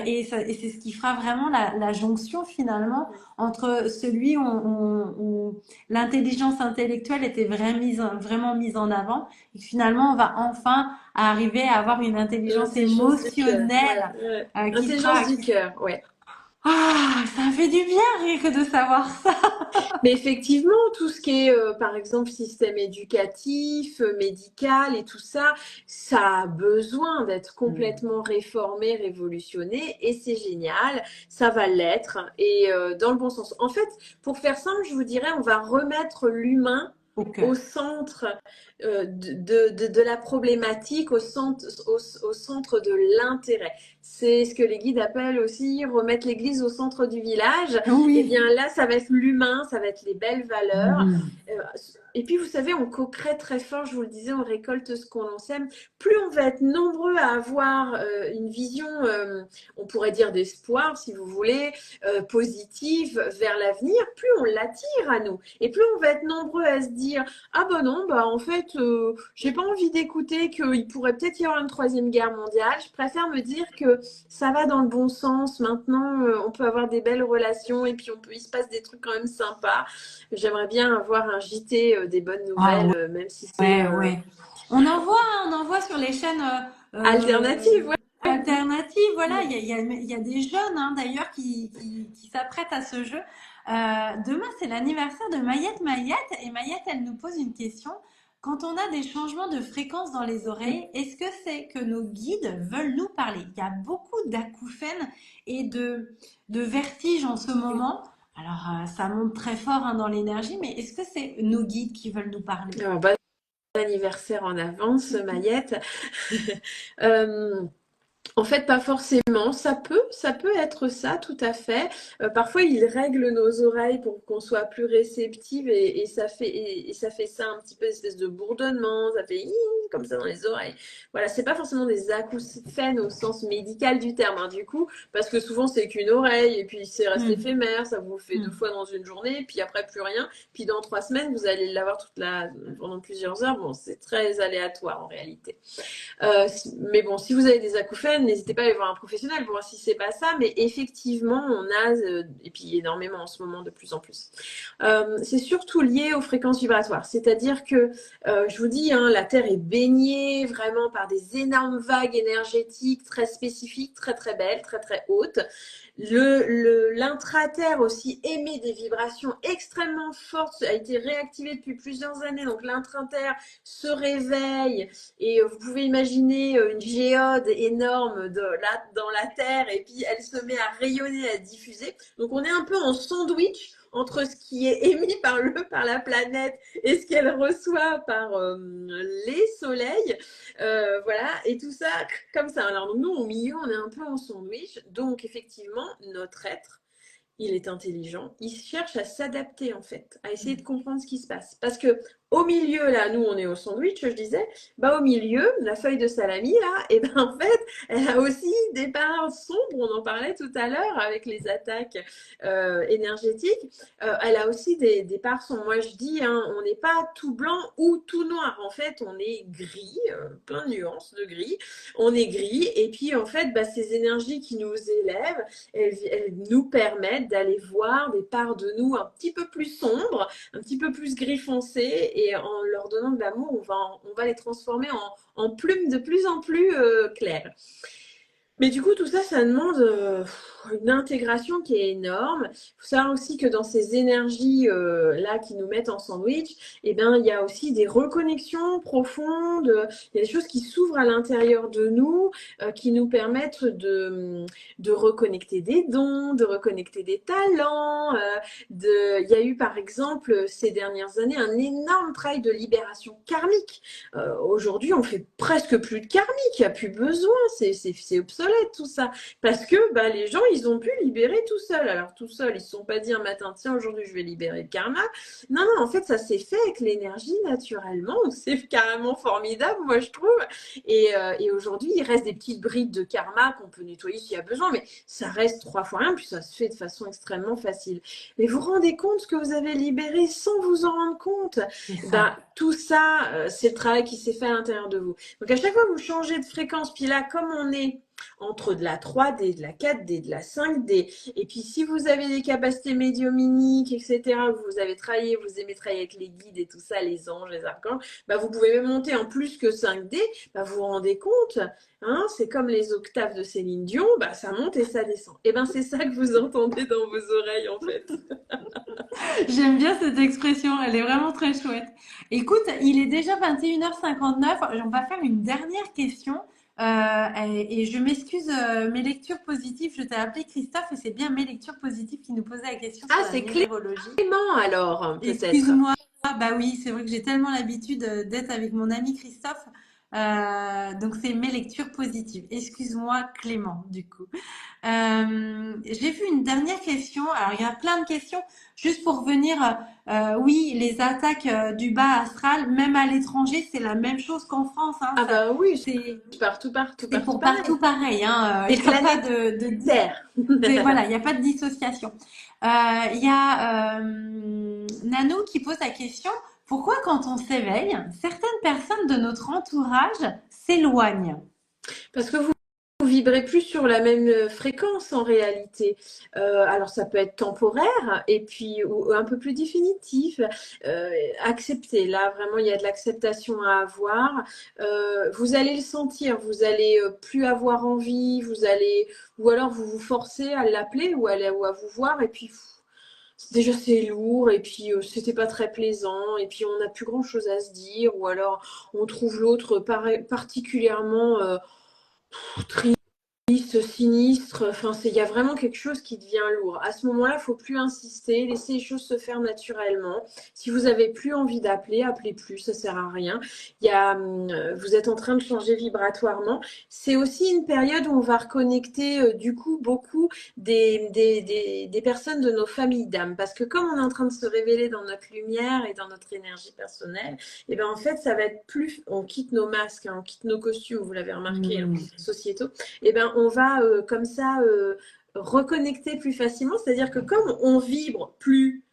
et c'est ce qui fera vraiment la jonction finalement entre celui où l'intelligence intellectuelle était vraiment mise en avant, et que finalement on va enfin arriver à avoir une intelligence L'intelligence du cœur, émotionnelle ouais. qui sera Intelligence du cœur, ouais. Ah, ça fait du bien rien que de savoir ça. Mais effectivement, tout ce qui est, par exemple, système éducatif, médical et tout ça, ça a besoin d'être Mm. complètement réformé, révolutionné, et c'est génial, ça va l'être, et dans le bon sens. En fait, pour faire simple, je vous dirais, on va remettre l'humain Au au cœur. centre de la problématique, au centre de l'intérêt. C'est ce que les guides appellent aussi remettre l'église au centre du village. Eh Oui. bien là, ça va être l'humain, ça va être les belles valeurs. Mhm. Euh, et puis, vous savez, on co-crée très fort, je vous le disais, on récolte ce qu'on sème. Plus on va être nombreux à avoir une vision, on pourrait dire d'espoir, si vous voulez, positive vers l'avenir, plus on l'attire à nous. Et plus on va être nombreux à se dire, ah ben non, bah en fait, j'ai pas envie d'écouter qu'il pourrait peut-être y avoir une troisième guerre mondiale. Je préfère me dire que ça va dans le bon sens. Maintenant, on peut avoir des belles relations et puis il se passe des trucs quand même sympas. J'aimerais bien avoir un JT des bonnes Ah nouvelles, ouais, même si c'est ouais, ouais. On en voit sur les chaînes alternative. Ouais. alternatives. Voilà, il y a des jeunes d'ailleurs qui s'apprêtent à ce jeu. Demain, c'est l'anniversaire de Mayette Mayette et Mayette, elle nous pose une question. Quand on a des changements de fréquence dans les oreilles, est-ce que c'est que nos guides veulent nous parler? Il y a beaucoup d'acouphènes et de vertiges en ce moment. Alors, ça monte très fort dans l'énergie, mais est-ce que c'est nos guides qui veulent nous parler? Alors, bon anniversaire en avance, Mayette. Euh, En fait, pas forcément. Ça peut être ça, tout à fait. Parfois, il règle nos oreilles pour qu'on soit plus réceptive et ça fait ça un petit peu espèce de bourdonnement. Ça fait comme ça dans les oreilles. Voilà, c'est pas forcément des acouphènes au sens médical du terme, hein, du coup, parce que souvent c'est qu'une oreille et puis c'est reste Hmm, éphémère. Ça vous fait deux hmm. fois dans une journée, puis après plus rien. Puis dans 3 semaines, vous allez l'avoir pendant plusieurs heures. Bon, c'est très aléatoire en réalité. Mais bon, si vous avez des acouphènes, n'hésitez pas à aller voir un professionnel pour voir si c'est pas ça. Mais effectivement, on a, et puis énormément en ce moment, de plus en plus. C'est surtout lié aux fréquences vibratoires. C'est-à-dire que, je vous dis, hein, la Terre est baignée vraiment par des énormes vagues énergétiques très spécifiques, très très belles, très très hautes. L'intraterre aussi émet des vibrations extrêmement fortes, a été réactivé depuis plusieurs années. Donc l'intraterre se réveille et vous pouvez imaginer une géode énorme dans la Terre et puis elle se met à rayonner, à diffuser. Donc on est un peu en sandwich entre ce qui est émis par la planète et ce qu'elle reçoit par les soleils. Voilà, et tout ça comme ça. Alors nous, au milieu, on est un peu en sandwich. Donc effectivement, notre être, il est intelligent, il cherche à s'adapter en fait, à essayer de comprendre ce qui se passe. Parce que au milieu, là, nous on est au sandwich, je disais, bah au milieu, la feuille de salami, là, et ben en fait, elle a aussi des parts sombres, on en parlait tout à l'heure avec les attaques énergétiques, elle a aussi des parts sombres. Moi je dis, hein, on n'est pas tout blanc ou tout noir, en fait on est gris, plein de nuances de gris, on est gris, et puis en fait, bah, ces énergies qui nous élèvent, elles nous permettent d'aller voir des parts de nous un petit peu plus sombres, un petit peu plus gris foncé, et en leur donnant de l'amour, on va les transformer en plumes de plus en plus claires. Mais du coup, tout ça, ça demande une intégration qui est énorme. Il faut savoir aussi que dans ces énergies là qui nous mettent en sandwich, eh ben, il y a aussi des reconnexions profondes. Il y a des choses qui s'ouvrent à l'intérieur de nous, qui nous permettent de reconnecter des dons, de reconnecter des talents. Il y a eu, par exemple, ces dernières années, un énorme travail de libération karmique. Aujourd'hui, on fait presque plus de karmique, il n'y a plus besoin, c'est obsolète tout ça. Parce que bah, les gens, ils ont pu libérer tout seuls. Alors tout seuls, ils ne se sont pas dit un matin, tiens, aujourd'hui, je vais libérer le karma. Non, non, en fait, ça s'est fait avec l'énergie naturellement. C'est carrément formidable, moi, je trouve. Et aujourd'hui, il reste des petites brides de karma qu'on peut nettoyer s'il y a besoin, mais ça reste 3 fois rien, puis ça se fait de façon extrêmement facile. Mais vous vous rendez compte que vous avez libéré sans vous en rendre compte? C'est ça. Bah, tout ça, c'est le travail qui s'est fait à l'intérieur de vous. Donc à chaque fois que vous changez de fréquence, puis là, comme on est entre de la 3D, de la 4D, de la 5D. Et puis, si vous avez des capacités médiumniques, etc., vous avez travaillé, vous aimez travailler avec les guides et tout ça, les anges, les archanges, bah, vous pouvez même monter en plus que 5D. Bah, vous vous rendez compte, hein, c'est comme les octaves de Céline Dion, bah, ça monte et ça descend. Et ben, c'est ça que vous entendez dans vos oreilles, en fait. J'aime bien cette expression, elle est vraiment très chouette. Écoute, il est déjà 21h59, on va faire une dernière question. Et je m'excuse, mes lectures positives, je t'ai appelé Christophe et c'est bien mes lectures positives qui nous posaient la question sur Ah, la c'est numérologie. Clément alors, peut-être. Excuse-moi. Bah oui, c'est vrai que j'ai tellement l'habitude d'être avec mon ami Christophe. Donc c'est mes lectures positives. Excuse-moi Clément, du coup. J'ai vu une dernière question. Alors il y a plein de questions. Juste pour revenir, oui, les attaques du bas astral, même à l'étranger, c'est la même chose qu'en France. Hein. Ah bah oui, C'est partout, partout, c'est partout pour pareil. partout pareil. Hein. Des Il n'y a pas planètes de Terre. voilà, il n'y a pas de dissociation. Il y a Nanou qui pose la question, pourquoi quand on s'éveille, certaines personnes de notre entourage s'éloignent? Parce que vous vibrez plus sur la même fréquence en réalité. Alors ça peut être temporaire et puis ou un peu plus définitif. Accepter, là vraiment il y a de l'acceptation à avoir. Vous allez le sentir, vous allez plus avoir envie, vous allez ou alors vous vous forcez à l'appeler ou à vous voir et puis déjà c'est lourd et puis c'était pas très plaisant et puis on n'a plus grand chose à se dire ou alors on trouve l'autre particulièrement triste, sinistre, enfin, il y a vraiment quelque chose qui devient lourd. À ce moment-là, il ne faut plus insister, laisser les choses se faire naturellement. Si vous n'avez plus envie d'appeler, appelez plus, ça ne sert à rien. Vous êtes en train de changer vibratoirement. C'est aussi une période où on va reconnecter du coup beaucoup des personnes de nos familles d'âme. Parce que comme on est en train de se révéler dans notre lumière et dans notre énergie personnelle, et ben en fait, ça va être plus, on quitte nos masques, hein, on quitte nos costumes, vous l'avez remarqué, hein, sociétaux, et ben on va comme ça reconnecter plus facilement. C'est-à-dire que comme on vibre plus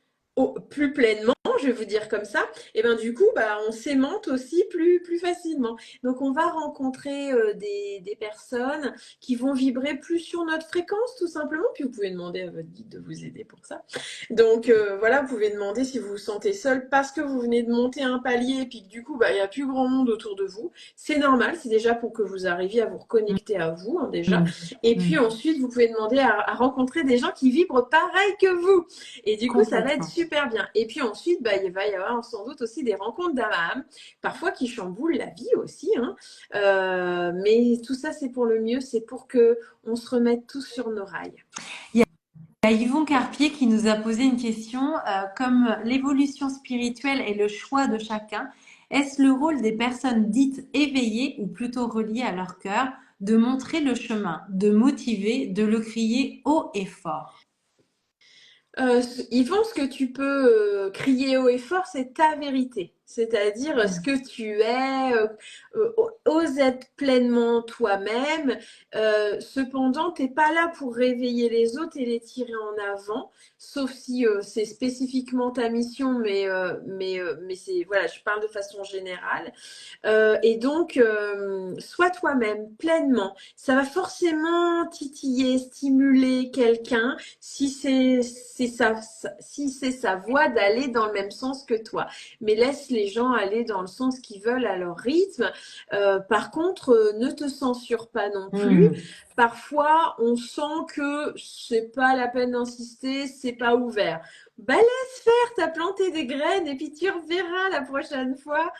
pleinement, je vais vous dire comme ça, et ben du coup, bah, on s'aimante aussi plus facilement. Donc on va rencontrer des personnes qui vont vibrer plus sur notre fréquence, tout simplement. Puis vous pouvez demander à votre guide de vous aider pour ça. Donc voilà, vous pouvez demander si vous vous sentez seul parce que vous venez de monter un palier et puis que du coup, bah, il n'y a plus grand monde autour de vous. C'est normal, c'est déjà pour que vous arriviez à vous reconnecter à vous, hein, déjà. Et puis ensuite, vous pouvez demander à rencontrer des gens qui vibrent pareil que vous. Et du coup, ça va être super bien. Et puis ensuite, bah, il va y avoir sans doute aussi des rencontres d'âme à âme, parfois qui chamboulent la vie aussi. Hein. Mais tout ça, c'est pour le mieux, c'est pour que on se remette tous sur nos rails. Il y a Yvon Carpier qui nous a posé une question, comme l'évolution spirituelle est le choix de chacun, est-ce le rôle des personnes dites éveillées ou plutôt reliées à leur cœur de montrer le chemin, de motiver, de le crier haut et fort? Yvon, ce que tu peux crier haut et fort, c'est ta vérité. C'est-à-dire ce que tu es, ose être pleinement toi-même. Cependant, tu n'es pas là pour réveiller les autres et les tirer en avant, sauf si c'est spécifiquement ta mission, mais c'est, voilà, je parle de façon générale. Et donc, sois toi-même pleinement. Ça va forcément titiller, stimuler quelqu'un si si c'est sa voie d'aller dans le même sens que toi. Mais laisse les gens aller dans le sens qu'ils veulent à leur rythme. Par contre, ne te censure pas non plus. Parfois, on sent que c'est pas la peine d'insister, c'est pas ouvert. Bah laisse faire, t'as planté des graines et puis tu reverras la prochaine fois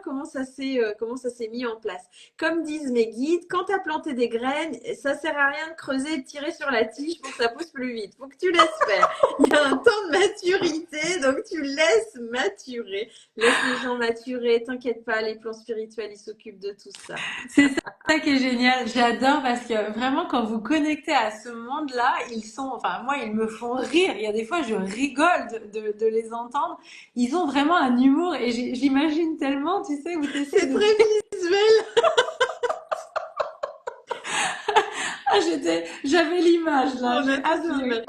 comment ça s'est mis en place. Comme disent mes guides, quand tu as planté des graines, ça sert à rien de creuser et de tirer sur la tige pour que ça pousse plus vite. Faut que tu laisses faire. Il y a un temps de maturité, donc tu laisses maturer. Laisse les gens maturer, t'inquiète pas, les plans spirituels, ils s'occupent de tout ça. C'est ça qui est génial. J'adore parce que vraiment, quand vous connectez à ce monde-là, enfin, moi, ils me font rire. Il y a des fois, je rigole de les entendre. Ils ont vraiment un humour et j'imagine tellement, tu sais, où tu essaies C'est de... très visuel. Ah, j'étais J'avais l'image là, On j'ai a tous adoré. l'image.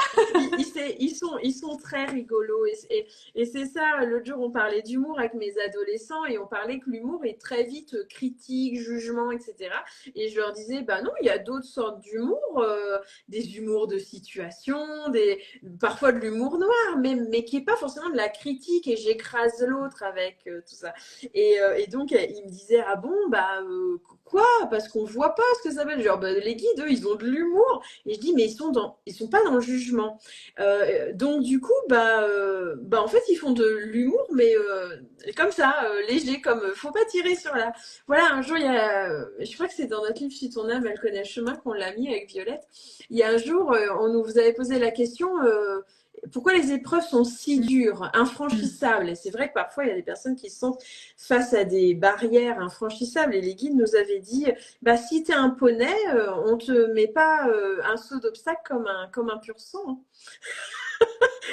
Ils sont très rigolos et c'est ça, l'autre jour on parlait d'humour avec mes adolescents et on parlait que l'humour est très vite critique, jugement, etc. Et je leur disais, bah non, il y a d'autres sortes d'humour, des humours de situation, parfois de l'humour noir, mais qui n'est pas forcément de la critique et j'écrase l'autre avec tout ça. Et donc ils me disaient, ah bon, bah quoi? Parce qu'on voit pas ce que ça veut dire. Genre, bah, les guides, eux, ils ont de l'humour. Et je dis, mais ils sont pas dans le jugement. Donc du coup, en fait, ils font de l'humour, mais comme ça, léger, comme faut pas tirer sur la. Voilà, un jour, il y a, je crois que c'est dans notre livre Si ton âme, elle connaît le chemin qu'on l'a mis avec Violette. Il y a un jour, on nous vous avait posé la question. Pourquoi les épreuves sont si dures, infranchissables? Et c'est vrai que parfois, il y a des personnes qui se sentent face à des barrières infranchissables. Et les guides nous avaient dit, bah, si tu es un poney, on te met pas un saut d'obstacle comme un pur sang. Hein.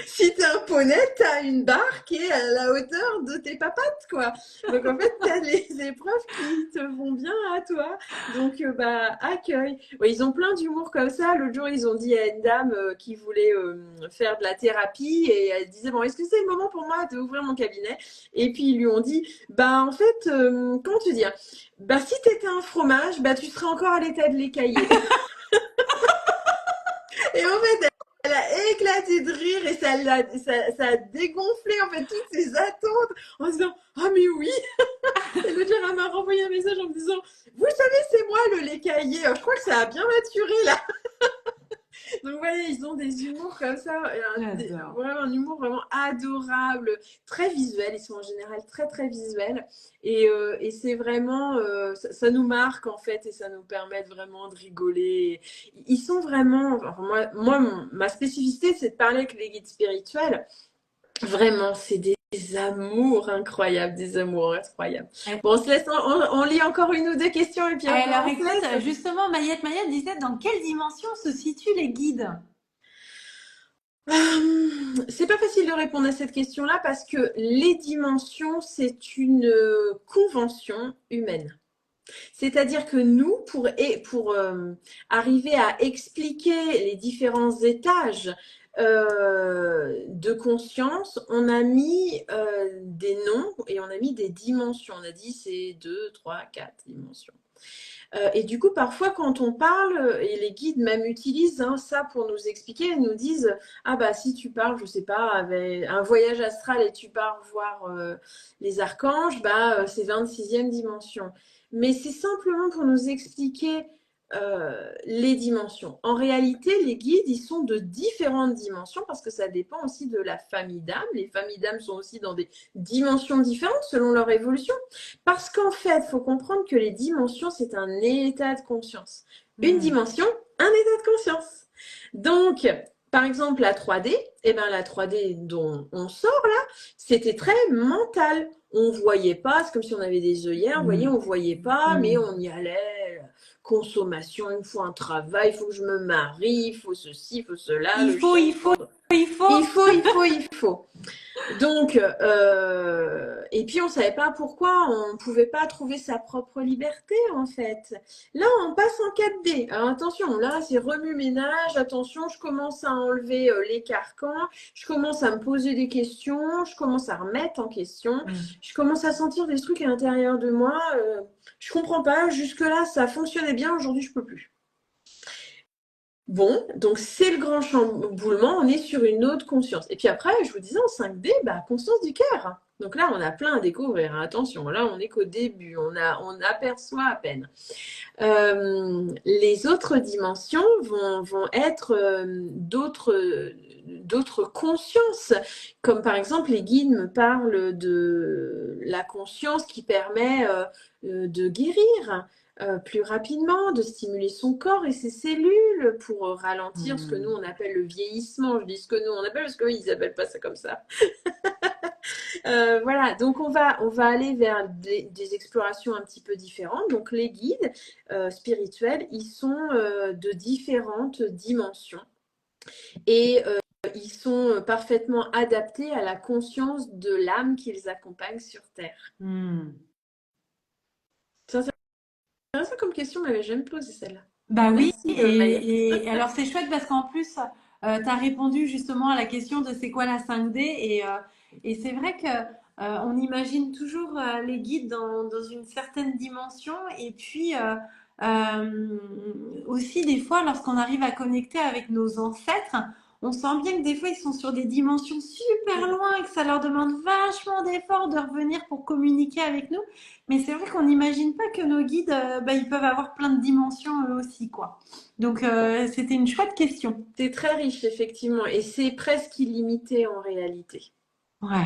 Si tu es un poney, tu as une barre qui est à la hauteur de tes papates, quoi. Donc en fait, tu as les épreuves qui te vont bien à toi. Donc accueille. Ouais, ils ont plein d'humour comme ça. L'autre jour, ils ont dit à une dame qui voulait faire de la thérapie et elle disait, bon, est-ce que c'est le moment pour moi d'ouvrir mon cabinet? Et puis ils lui ont dit, bah en fait, comment te dire? Bah si tu étais un fromage, bah tu serais encore à l'état de l'écailler. Et en fait, elle a éclaté de rire et ça a dégonflé en fait toutes ses attentes en se disant ah mais oui. Et le jour elle m'a renvoyé un message en me disant vous savez c'est moi le lait caillé. Je crois que ça a bien maturé là. Donc voilà, ils ont des humours comme ça, vraiment un humour vraiment adorable, très visuel. Ils sont en général très très visuels et c'est vraiment, ça nous marque en fait et ça nous permet vraiment de rigoler. Ils sont vraiment, enfin, ma spécificité c'est de parler avec les guides spirituels. Vraiment, c'est des amours incroyables, des amours incroyables. Bon, on se laisse, on lit encore une ou deux questions et puis après Alors on se écoute, laisse. justement, Mayette disait dans quelle dimension se situent les guides? C'est pas facile de répondre à cette question-là parce que les dimensions, c'est une convention humaine. C'est-à-dire que nous, pour arriver à expliquer les différents étages de conscience, on a mis des noms et on a mis des dimensions. On a dit c'est 2, 3, 4 dimensions. Et du coup, parfois, quand on parle, et les guides même utilisent ça pour nous expliquer, ils nous disent ah bah si tu parles, je sais pas, avec un voyage astral et tu pars voir les archanges, c'est 26e dimension. Mais c'est simplement pour nous expliquer les dimensions. En réalité, les guides, ils sont de différentes dimensions parce que ça dépend aussi de la famille d'âmes. Les familles d'âmes sont aussi dans des dimensions différentes selon leur évolution. Parce qu'en fait, il faut comprendre que les dimensions, c'est un état de conscience. Une dimension, un état de conscience. Donc, par exemple, la 3D, la 3D dont on sort là, c'était très mental. On voyait pas, c'est comme si on avait des œillères, vous voyez, on voyait pas, mais on y allait. Consommation, il me faut un travail, il faut que je me marie, il faut ceci, il faut cela. Il faut. Il faut. Donc, et puis on savait pas pourquoi on pouvait pas trouver sa propre liberté en fait. Là, on passe en 4D. Alors attention, là c'est remue-ménage. Attention, je commence à enlever les carcans, je commence à me poser des questions, je commence à remettre en question, je commence à sentir des trucs à l'intérieur de moi. Je comprends pas. Jusque là, ça fonctionnait bien. Aujourd'hui, je peux plus. Bon, donc c'est le grand chamboulement, on est sur une autre conscience. Et puis après, je vous disais en 5D, conscience du cœur. Donc là, on a plein à découvrir. Attention, là, on n'est qu'au début, on aperçoit à peine. Les autres dimensions vont être d'autres consciences, comme par exemple les guides me parlent de la conscience qui permet de guérir. Plus rapidement, de stimuler son corps et ses cellules pour ralentir ce que nous on appelle le vieillissement. Je dis ce que nous on appelle parce qu'ils n'appellent pas ça comme ça. Voilà, donc on va aller vers des explorations un petit peu différentes. Donc les guides spirituels, ils sont de différentes dimensions et ils sont parfaitement adaptés à la conscience de l'âme qu'ils accompagnent sur Terre. C'est intéressant comme question, mais je m'avais jamais posé celle-là. Bah oui, Merci Maya. et alors c'est chouette parce qu'en plus, tu as répondu justement à la question de c'est quoi la 5D et c'est vrai que on imagine toujours les guides dans une certaine dimension et puis euh, aussi des fois lorsqu'on arrive à connecter avec nos ancêtres, on sent bien que des fois ils sont sur des dimensions super loin et que ça leur demande vachement d'efforts de revenir pour communiquer avec nous. Mais c'est vrai qu'on n'imagine pas que nos guides, bah, ils peuvent avoir plein de dimensions eux aussi, quoi. Donc, c'était une chouette question. C'est très riche, effectivement, et c'est presque illimité en réalité. Ouais.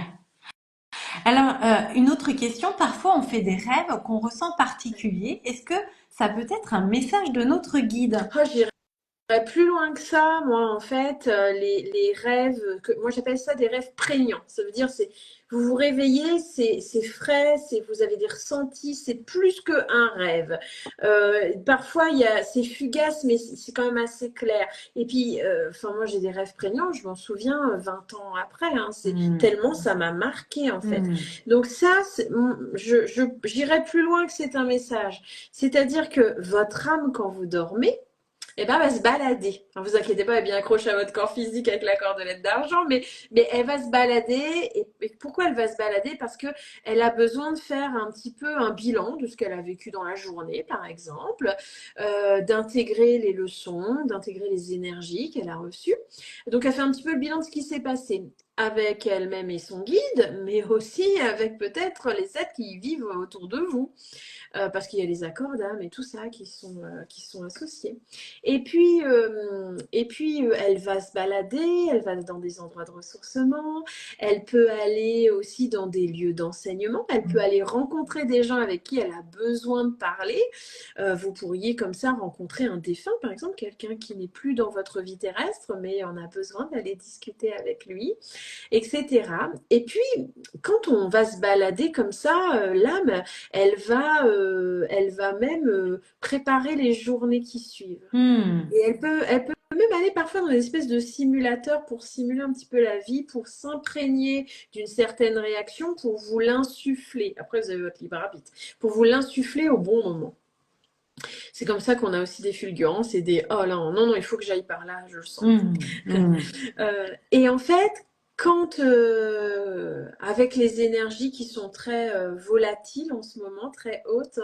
Alors, une autre question, parfois on fait des rêves qu'on ressent particuliers. Est-ce que ça peut être un message de notre guide? Oh, plus loin que ça, moi, en fait, les rêves, moi j'appelle ça des rêves prégnants. Ça veut dire, c'est vous vous réveillez, c'est frais, vous avez des ressentis, c'est plus qu'un rêve. Parfois, c'est fugace, mais c'est quand même assez clair. Et puis, enfin, moi j'ai des rêves prégnants, je m'en souviens 20 ans après, hein, c'est Hmm. tellement ça m'a marqué en fait. Hmm. Donc ça, j'irais plus loin que c'est un message. C'est-à-dire que votre âme, quand vous dormez, eh ben, elle va se balader. Ne vous inquiétez pas, elle est bien accrochée à votre corps physique avec la cordelette d'argent, mais elle va se balader. Et pourquoi elle va se balader? Parce que elle a besoin de faire un petit peu un bilan de ce qu'elle a vécu dans la journée, par exemple, d'intégrer les leçons, d'intégrer les énergies qu'elle a reçues. Donc, elle fait un petit peu le bilan de ce qui s'est passé avec elle-même et son guide, mais aussi avec peut-être les êtres qui vivent autour de vous. Parce qu'il y a les accords d'âme et tout ça qui sont associés. Elle va se balader, elle va dans des endroits de ressourcement, elle peut aller aussi dans des lieux d'enseignement, elle peut aller rencontrer des gens avec qui elle a besoin de parler. Vous pourriez comme ça rencontrer un défunt, par exemple, quelqu'un qui n'est plus dans votre vie terrestre, mais on a besoin d'aller discuter avec lui, etc. Et puis, quand on va se balader comme ça, l'âme, elle va même préparer les journées qui suivent. Hmm. Et elle peut même aller parfois dans des espèces de simulateurs pour simuler un petit peu la vie, pour s'imprégner d'une certaine réaction, pour vous l'insuffler. Après, vous avez votre libre arbitre. Pour vous l'insuffler au bon moment. C'est comme ça qu'on a aussi des fulgurances et des oh là, non, non, il faut que j'aille par là, je le sens. Hmm. Hmm. Et en fait, quand avec les énergies qui sont très volatiles en ce moment, très hautes,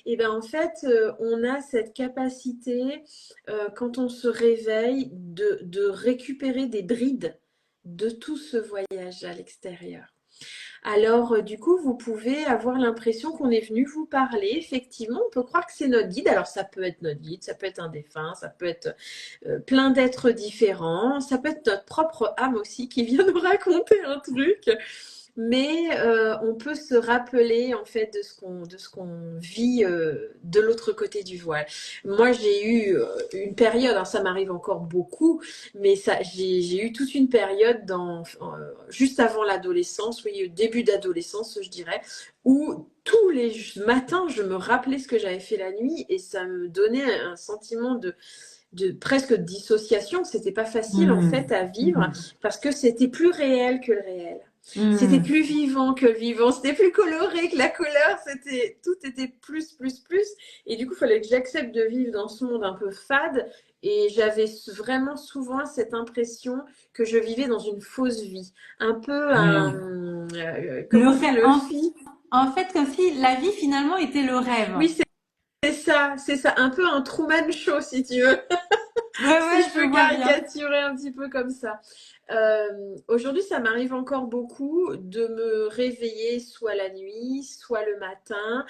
et ben en fait, on a cette capacité quand on se réveille de récupérer des brides de tout ce voyage à l'extérieur. Alors, du coup, vous pouvez avoir l'impression qu'on est venu vous parler. Effectivement, on peut croire que c'est notre guide. Alors, ça peut être notre guide, ça peut être un défunt, ça peut être plein d'êtres différents, ça peut être notre propre âme aussi qui vient nous raconter un truc. Mais on peut se rappeler en fait de ce qu'on vit de l'autre côté du voile. Moi, j'ai eu une période, alors ça m'arrive encore beaucoup, mais ça, j'ai eu toute une période juste avant l'adolescence, oui, début d'adolescence, je dirais, où tous les matins, je me rappelais ce que j'avais fait la nuit et ça me donnait un sentiment de presque de dissociation. C'était pas facile en Hmm. fait à vivre Hmm. parce que c'était plus réel que le réel. C'était Hmm. plus vivant que le vivant, c'était plus coloré que la couleur, tout était plus. Et du coup, il fallait que j'accepte de vivre dans ce monde un peu fade. Et j'avais vraiment souvent cette impression que je vivais dans une fausse vie. Un peu Hmm. Le comment on dit, rêve, le film. en fait, comme si la vie finalement était le rêve. Oui, c'est ça. Un peu un Truman Show, si tu veux. Ouais, Si ouais, je je peux vois bien. caricaturer un petit peu comme ça. Aujourd'hui, ça m'arrive encore beaucoup de me réveiller soit la nuit, soit le matin,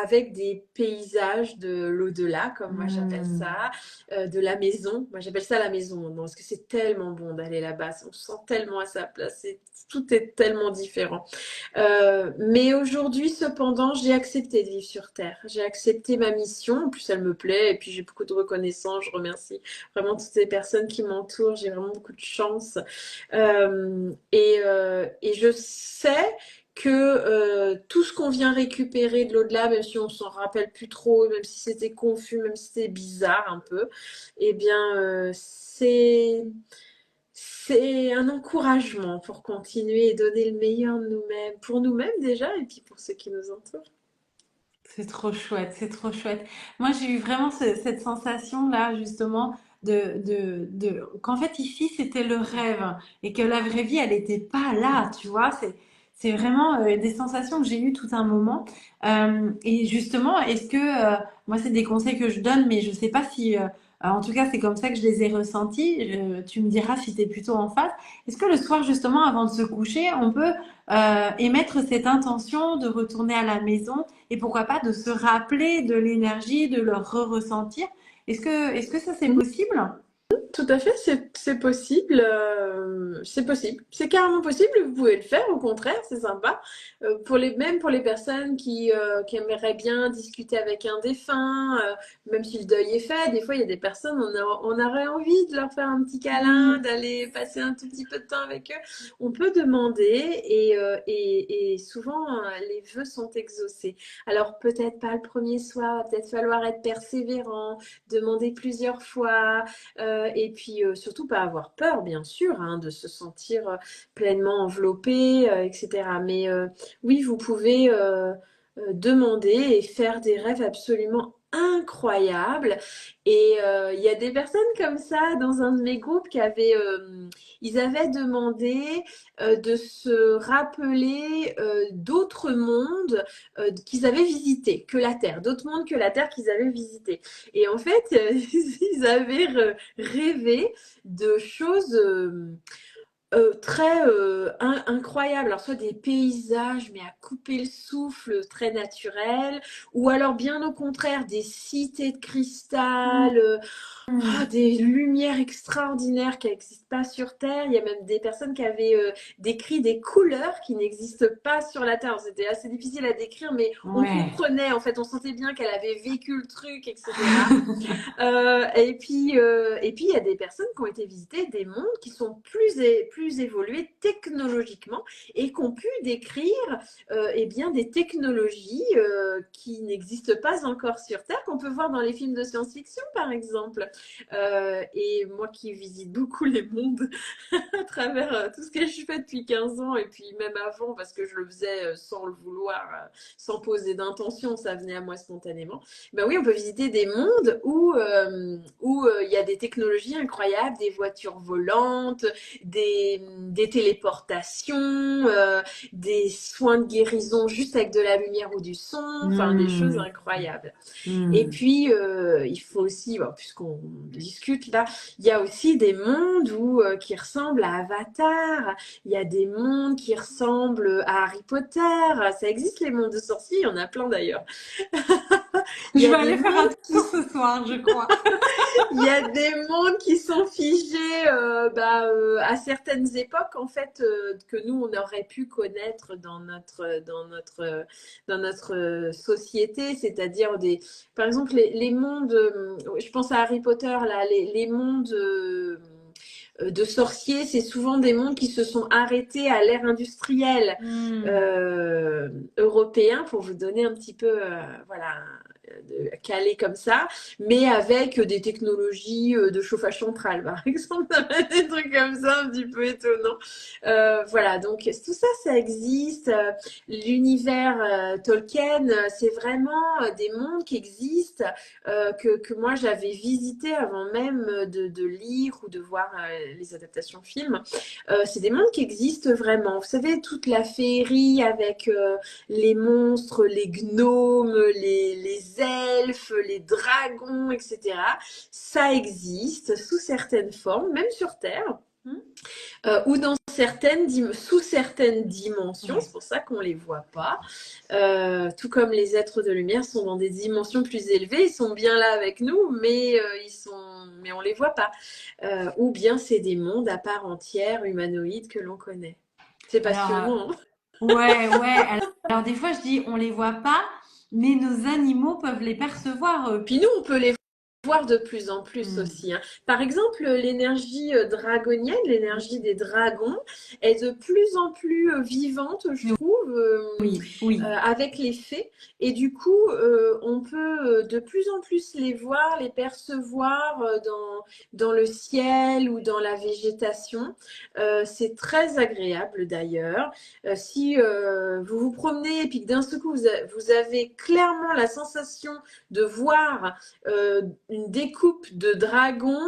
avec des paysages de l'au-delà, comme moi j'appelle Hmm. ça, de la maison. Moi j'appelle ça la maison maintenant, parce que c'est tellement bon d'aller là-bas, on se sent tellement à sa place, tout est tellement différent. Mais aujourd'hui, cependant, j'ai accepté de vivre sur Terre. J'ai accepté ma mission. En plus, elle me plaît. Et puis, j'ai beaucoup de reconnaissance. Je remercie vraiment toutes ces personnes qui m'entourent. J'ai vraiment beaucoup de chance. Et je sais que tout ce qu'on vient récupérer de l'au-delà, même si on s'en rappelle plus trop, même si c'était confus, même si c'était bizarre un peu, eh bien, c'est un encouragement pour continuer et donner le meilleur de nous-mêmes, pour nous-mêmes déjà, et puis pour ceux qui nous entourent. C'est trop chouette, c'est trop chouette. Moi, j'ai eu vraiment cette sensation-là, justement, qu'en fait, ici, c'était le rêve et que la vraie vie, elle n'était pas là, tu vois. C'est vraiment des sensations que j'ai eues tout un moment. Et justement, moi, c'est des conseils que je donne, mais je sais pas si, en tout cas, c'est comme ça que je les ai ressentis. Tu me diras si tu es plutôt en face. Est-ce que le soir, justement, avant de se coucher, on peut émettre cette intention de retourner à la maison et pourquoi pas de se rappeler de l'énergie, de le ressentir. Est-ce que ça c'est possible? Tout à fait, c'est possible, c'est possible, c'est carrément possible. Vous pouvez le faire, au contraire, c'est sympa. Même pour les personnes qui aimeraient bien discuter avec un défunt, même si le deuil est fait, des fois il y a des personnes, on aurait envie de leur faire un petit câlin, Hmm. d'aller passer un tout petit peu de temps avec eux. On peut demander et souvent les vœux sont exaucés. Alors peut-être pas le premier soir, va peut-être falloir être persévérant, demander plusieurs fois. Et puis surtout pas avoir peur, bien sûr, hein, de se sentir pleinement enveloppé, etc. Mais oui, vous pouvez demander et faire des rêves absolument incroyables. Et il y a des personnes comme ça dans un de mes groupes ils avaient demandé de se rappeler d'autres mondes qu'ils avaient visités que la Terre, d'autres mondes que la Terre qu'ils avaient visités. Et en fait, ils avaient rêvé de choses très incroyables. Alors, soit des paysages, mais à couper le souffle, très naturels, ou alors bien au contraire, des cités de cristal, des lumières extraordinaires qui n'existent pas sur Terre. Il y a même des personnes qui avaient décrit des couleurs qui n'existent pas sur la Terre. C'était assez difficile à décrire, mais on Ouais. comprenait, en fait, on sentait bien qu'elle avait vécu le truc, etc. Et puis, il y a des personnes qui ont été visiter des mondes qui sont plus évolués technologiquement et qui ont pu décrire eh bien, des technologies qui n'existent pas encore sur Terre, qu'on peut voir dans les films de science-fiction, par exemple. Et moi qui visite beaucoup les mondes à travers tout ce que je fais depuis 15 ans et puis même avant, parce que je le faisais sans le vouloir, sans poser d'intention, ça venait à moi spontanément. Ben oui, on peut visiter des mondes où il y a des technologies incroyables, des voitures volantes, des téléportations, des soins de guérison juste avec de la lumière ou du son, enfin des choses Hmm. incroyables. Et Hmm. puis, il faut aussi, bon, puisqu'on discute là, il y a aussi des mondes qui ressemblent à Avatar, il y a des mondes qui ressemblent à Harry Potter, ça existe les mondes de sorciers, il y en a plein d'ailleurs. Il y Je a vais des aller faire un mondes qui tour ce soir, je crois. Il y a des mondes qui sont figés à certaines époques, en fait, que nous, on aurait pu connaître dans notre société, c'est-à-dire par exemple, les mondes, je pense à Harry Potter, là, les mondes de sorciers, c'est souvent des mondes qui se sont arrêtés à l'ère industrielle Hmm. euh, européen, pour vous donner un petit peu, voilà, calé comme ça, mais avec des technologies de chauffage central, par exemple, des trucs comme ça, un petit peu étonnants. Voilà, donc tout ça, ça existe. L'univers Tolkien, c'est vraiment des mondes qui existent, que moi j'avais visité avant même de lire ou de voir les adaptations films. C'est des mondes qui existent vraiment. Vous savez, toute la féerie avec les monstres, les gnomes, les elfes, les dragons, etc. Ça existe sous certaines formes, même sur Terre, ou sous certaines dimensions. Ouais. C'est pour ça qu'on les voit pas. Tout comme les êtres de lumière sont dans des dimensions plus élevées, ils sont bien là avec nous, mais on les voit pas. Ou bien c'est des mondes à part entière, humanoïdes que l'on connaît. C'est Alors, passionnant, hein. ouais, ouais. Alors, des fois, je dis, on les voit pas, mais nos animaux peuvent les percevoir, eux. Puis nous, on peut les voir de plus en plus Mm. aussi, hein. Par exemple, l'énergie dragonienne, l'énergie des dragons, est de plus en plus vivante, je trouve, Oui, oui, avec les fées. Et du coup, on peut de plus en plus les voir, les percevoir dans le ciel ou dans la végétation. C'est très agréable d'ailleurs. Si vous vous promenez et puis que d'un seul coup, vous avez clairement la sensation de voir une découpe de dragon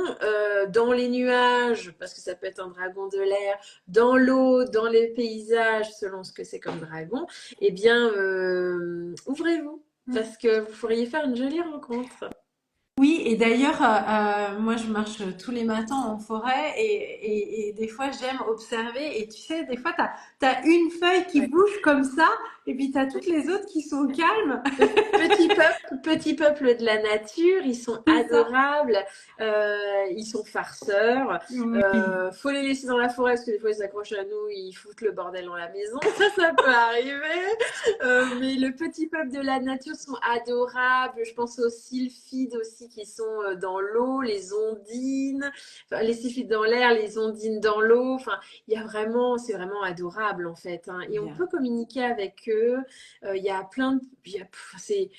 dans les nuages, parce que ça peut être un dragon de l'air, dans l'eau, dans les paysages, selon ce que c'est comme dragon, eh bien, ouvrez-vous, parce que vous pourriez faire une jolie rencontre. oui, et d'ailleurs, moi je marche tous les matins en forêt et des fois j'aime observer et tu sais, des fois t'as une feuille qui Ouais. bouge comme ça et puis t'as toutes les autres qui sont calmes. Petit peuple de la nature, ils sont C'est ça. adorables, ils sont farceurs. Oui, Faut les laisser dans la forêt parce que des fois ils s'accrochent à nous, ils foutent le bordel dans la maison. Ça peut arriver. Mais le petit peuple de la nature sont adorables. Je pense aux sylphides aussi qui sont dans l'eau, les ondines, enfin, les sylphides dans l'air, les ondines dans l'eau. Enfin, il y a vraiment, c'est vraiment adorable en fait, hein. Et on bien. peut communiquer avec eux. Il y a plein de, c'est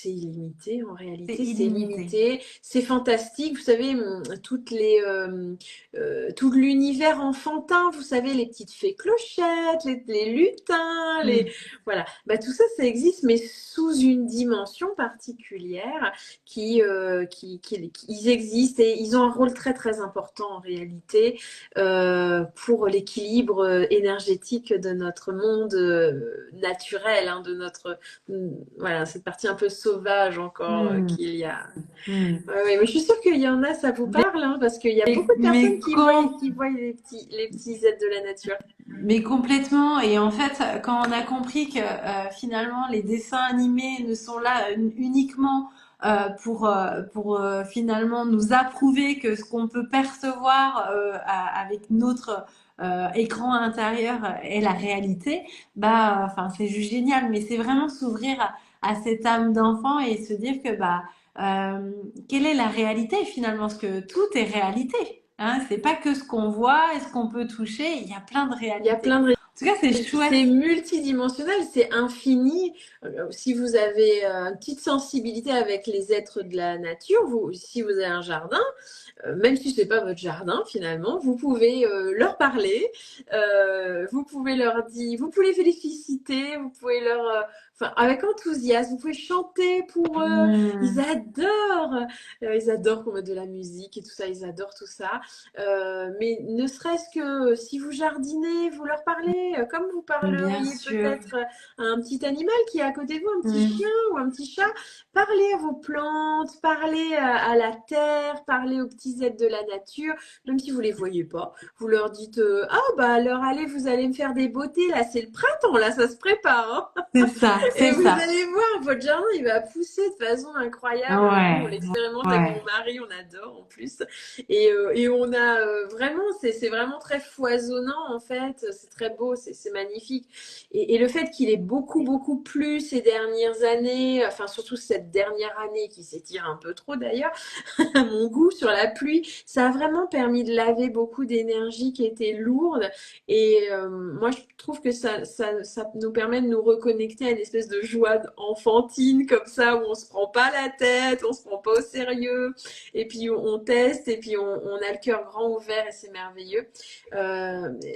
illimité en C'est réalité, c'est illimité. illimité, c'est fantastique. Vous savez, tout l'univers enfantin, vous savez, les petites fées clochettes, les lutins, Mm. voilà. Bah, tout ça, ça existe, mais sous une dimension particulière ils existent et ils ont un rôle très très important en réalité pour l'équilibre énergétique de notre monde naturel, hein, de notre voilà, cette partie un peu sauvage encore Mm. qu'il y a. Mm. Ouais, ouais, mais je suis sûre qu'il y en a, ça vous parle, hein, parce qu'il y a beaucoup de Mais personnes quand qui voient les petits êtres de la nature. Mais complètement. Et en fait, quand on a compris que finalement les dessins animés ne sont là uniquement pour finalement nous approuver que ce qu'on peut percevoir avec notre écran intérieur est la réalité, bah, enfin, c'est juste génial. Mais c'est vraiment s'ouvrir à cette âme d'enfant et se dire que bah, quelle est la réalité finalement, parce que tout est réalité. Hein, c'est pas que ce qu'on voit et ce qu'on peut toucher, il y a plein de Il y a réalités. plein de En tout cas, c'est chouette. c'est multidimensionnel, c'est infini. Si vous avez une petite sensibilité avec les êtres de la nature, si vous avez un jardin, même si c'est pas votre jardin finalement, vous pouvez leur parler, vous pouvez leur dire, vous pouvez les féliciter, vous pouvez enfin, avec enthousiasme, vous pouvez chanter pour eux. Hmm, Ils adorent qu'on mette de la musique et tout ça, ils adorent tout ça. Mais ne serait-ce que si vous jardinez, vous leur parlez comme vous bien parleriez sûr. peut-être à un petit animal qui est à côté de vous, un petit chien Hmm, ou un petit chat. Parlez à vos plantes, parlez à la terre, parlez aux petits êtres de la nature, même si vous les voyez pas. Vous leur dites ah bah alors allez, vous allez me faire des beautés là, c'est le printemps là, ça se prépare, hein. c'est ça, Et c'est vous ça. allez voir, votre jardin il va pousser de façon incroyable. Nous on Ouais, l'expérimente avec ouais, mon mari, on adore en plus. Et on a vraiment, c'est vraiment très foisonnant en fait, c'est très beau, c'est magnifique. Et le fait qu'il ait beaucoup plu ces dernières années, enfin surtout cette dernière année qui s'étire un peu trop d'ailleurs, à mon goût sur la pluie, ça a vraiment permis de laver beaucoup d'énergie qui était lourde. Et moi, je trouve que ça nous permet de nous reconnecter à une espèce de joie enfantine comme ça, où on se prend pas la tête, on se prend pas au sérieux, et puis on teste, et puis on a le cœur grand ouvert, et c'est merveilleux.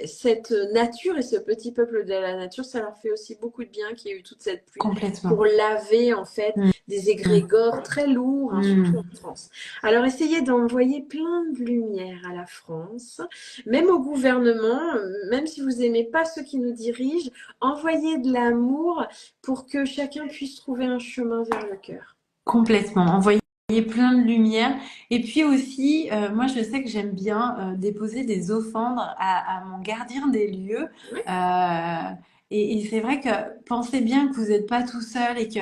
Cette nature et ce petit peuple de la nature, ça leur fait aussi beaucoup de bien qu'il y ait eu toute cette pluie complètement. pour laver en fait Hmm, des égrégores très lourds, hein, surtout hmm. en France. Alors essayez d'envoyer plein de lumière à la France, même au gouvernement, même si vous n'aimez pas ceux qui nous dirigent, envoyez de l'amour pour que chacun puisse trouver un chemin vers le cœur. Complètement. Envoyer plein de lumière. Et puis aussi, moi, je sais que j'aime bien déposer des offrandes à mon gardien des lieux. Ouais. Et c'est vrai que pensez bien que vous n'êtes pas tout seul et que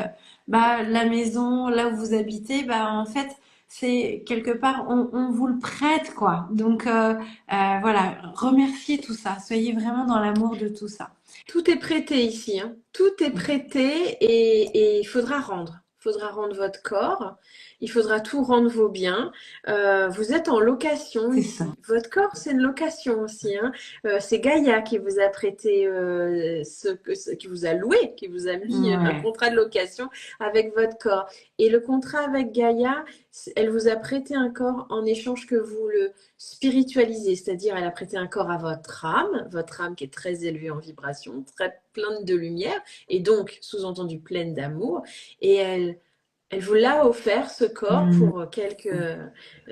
bah, la maison, là où vous habitez, bah, en fait, c'est quelque part, on vous le prête, quoi. Donc, voilà, remerciez tout ça. Soyez vraiment dans l'amour de tout ça. Tout est prêté ici, hein. Tout est prêté et il faudra rendre. faudra rendre votre corps, il faudra tout rendre vos biens. Vous êtes en location C'est ça. ici. Votre corps, c'est une location aussi, hein. C'est Gaïa qui vous a prêté qui vous a loué, qui vous a mis un Ouais. contrat de location avec votre corps. Et le contrat avec Gaïa, elle vous a prêté un corps en échange que vous le spiritualisez, c'est-à-dire elle a prêté un corps à votre âme qui est très élevée en vibration, très pleine de lumière, et donc, sous-entendu, pleine d'amour. Et elle vous l'a offert, ce corps, Mm. pour quelques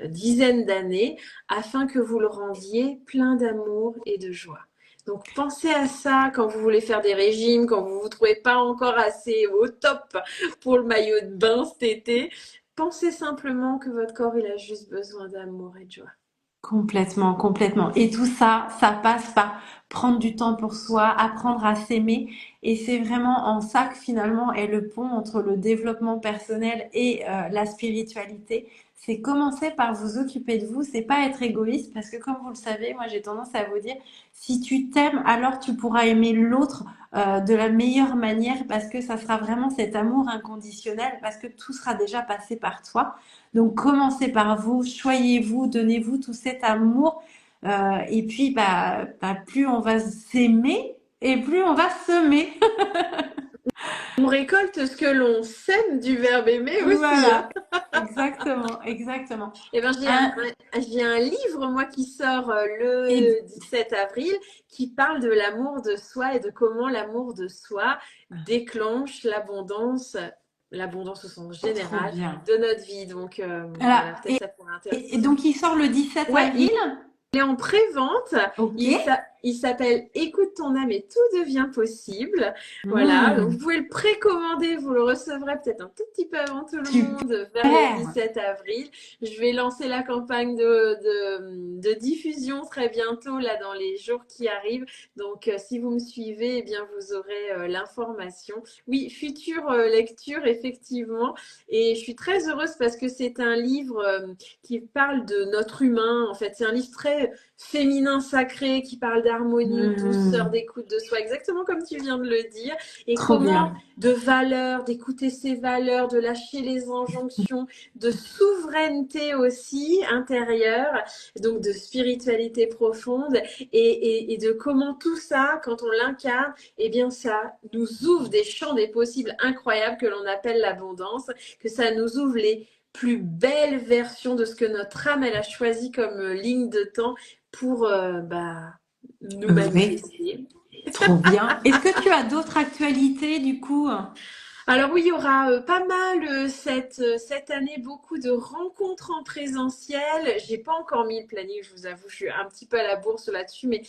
dizaines d'années, afin que vous le rendiez plein d'amour et de joie. Donc, pensez à ça quand vous voulez faire des régimes, quand vous ne vous trouvez pas encore assez au top pour le maillot de bain cet été. Pensez simplement que votre corps, il a juste besoin d'amour et de joie. Complètement, complètement. Et tout ça, ça passe par prendre du temps pour soi, apprendre à s'aimer. Et c'est vraiment en ça que finalement est le pont entre le développement personnel et la spiritualité. C'est commencer par vous occuper de vous, c'est pas être égoïste parce que comme vous le savez, moi j'ai tendance à vous dire, si tu t'aimes, alors tu pourras aimer l'autre de la meilleure manière parce que ça sera vraiment cet amour inconditionnel parce que tout sera déjà passé par toi. Donc commencez par vous, choyez-vous, donnez-vous tout cet amour. Et puis plus on va s'aimer et plus on va semer. On récolte ce que l'on sème du verbe aimer aussi, hein. Voilà, exactement, exactement. Eh ben, Un- j'ai un livre, moi, qui sort et le 17 avril, qui parle de l'amour de soi et de comment l'amour de soi déclenche l'abondance au sens trop général bien. de notre vie. Donc, Voilà. voilà, peut-être ça pourrait Et intéresser. donc il sort le 17 Ouais, avril. il est en pré-vente. Ok. Il s'appelle Écoute ton âme et tout devient possible. Voilà, donc vous Hmm, pouvez le précommander, vous le recevrez peut-être un tout petit peu avant tout le monde, vers le super. 17 avril. Je vais lancer la campagne de diffusion très bientôt, là, dans les jours qui arrivent. Donc, si vous me suivez, eh bien, vous aurez l'information. Oui, future lecture, effectivement. Et je suis très heureuse parce que c'est un livre qui parle de notre humain. En fait, c'est un livre très féminin sacré qui parle d'harmonie, de douceur, Hmm, d'écoute de soi, exactement comme tu viens de le dire. Et trop comment bien. de valeurs, d'écouter ses valeurs, de lâcher les injonctions, de souveraineté aussi intérieure, donc de spiritualité profonde et de comment tout ça, quand on l'incarne, eh bien ça nous ouvre des champs des possibles incroyables que l'on appelle l'abondance, que ça nous ouvre les plus belle version de ce que notre âme elle a choisi comme ligne de temps pour nous Vrai. manifester. Trop bien. Est-ce que tu as d'autres actualités du coup? Alors oui, il y aura pas mal cette année, beaucoup de rencontres en présentiel. J'ai pas encore mis le planning, je vous avoue, je suis un petit peu à la bourse là-dessus, mais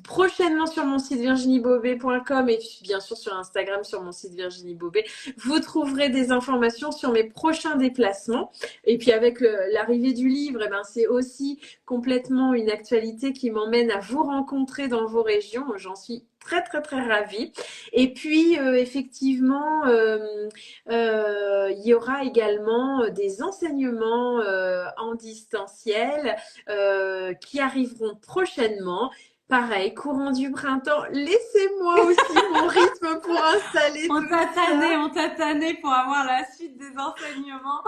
prochainement sur mon site virginiebobet.com et bien sûr sur Instagram, sur mon site Virginie Bobet, vous trouverez des informations sur mes prochains déplacements. Et puis avec l'arrivée du livre, eh ben, c'est aussi complètement une actualité qui m'emmène à vous rencontrer dans vos régions. J'en suis très très très ravie. Et puis, effectivement, il y aura également des enseignements en distanciel qui arriveront prochainement. Pareil, courant du printemps, laissez-moi aussi mon rythme pour installer tout ça. On t'a tanné pour avoir la suite des enseignements.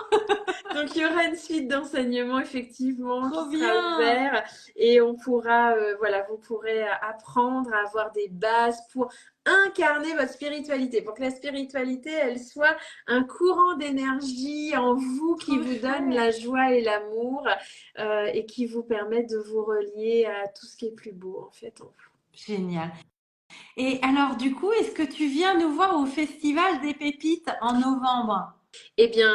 Donc, il y aura une suite d'enseignements effectivement qui Trop sera bien. ouvert et on pourra, voilà, vous pourrez apprendre à avoir des bases pour incarner votre spiritualité, pour que la spiritualité, elle soit un courant d'énergie en vous qui Trop vous donne la chouette. joie et l'amour et qui vous permettent de vous relier à tout ce qui est plus beau en fait en vous. Génial. Et alors, du coup, est-ce que tu viens nous voir au Festival des Pépites en novembre? Eh bien,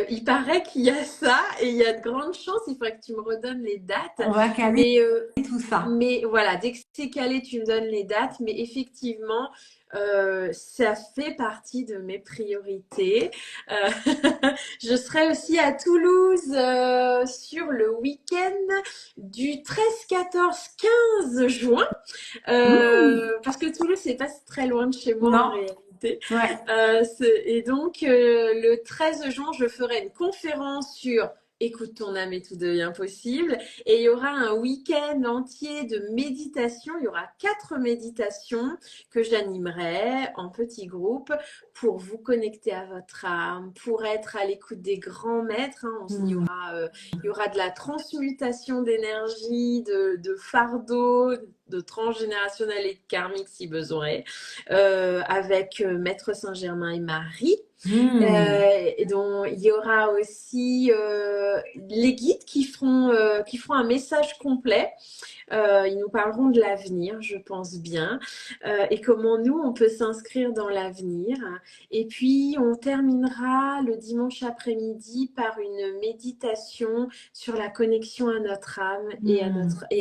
il paraît qu'il y a ça et il y a de grandes chances, il faudrait que tu me redonnes les dates, On va caler mais tout ça. Mais voilà, dès que c'est calé, tu me donnes les dates. Mais effectivement, ça fait partie de mes priorités. Euh, je serai aussi à Toulouse sur le week-end du 13, 14, 15 juin. Mmh. Parce que Toulouse, c'est pas très loin de chez moi en Non. réalité. Ouais. Et donc, le 13 juin, je ferai une conférence sur Écoute ton âme et tout devient possible. Et il y aura un week-end entier de méditation. Il y aura 4 méditations que j'animerai en petits groupes pour vous connecter à votre âme, pour être à l'écoute des grands maîtres. Hein. Il y aura de la transmutation d'énergie, de fardeau, de transgénérationnel et de karmique si besoin est, avec Maître Saint-Germain et Marie. Et donc, il y aura aussi les guides qui feront un message complet. Ils nous parleront de l'avenir, je pense bien, et comment nous, on peut s'inscrire dans l'avenir. Et puis, on terminera le dimanche après-midi par une méditation sur la connexion à notre âme et à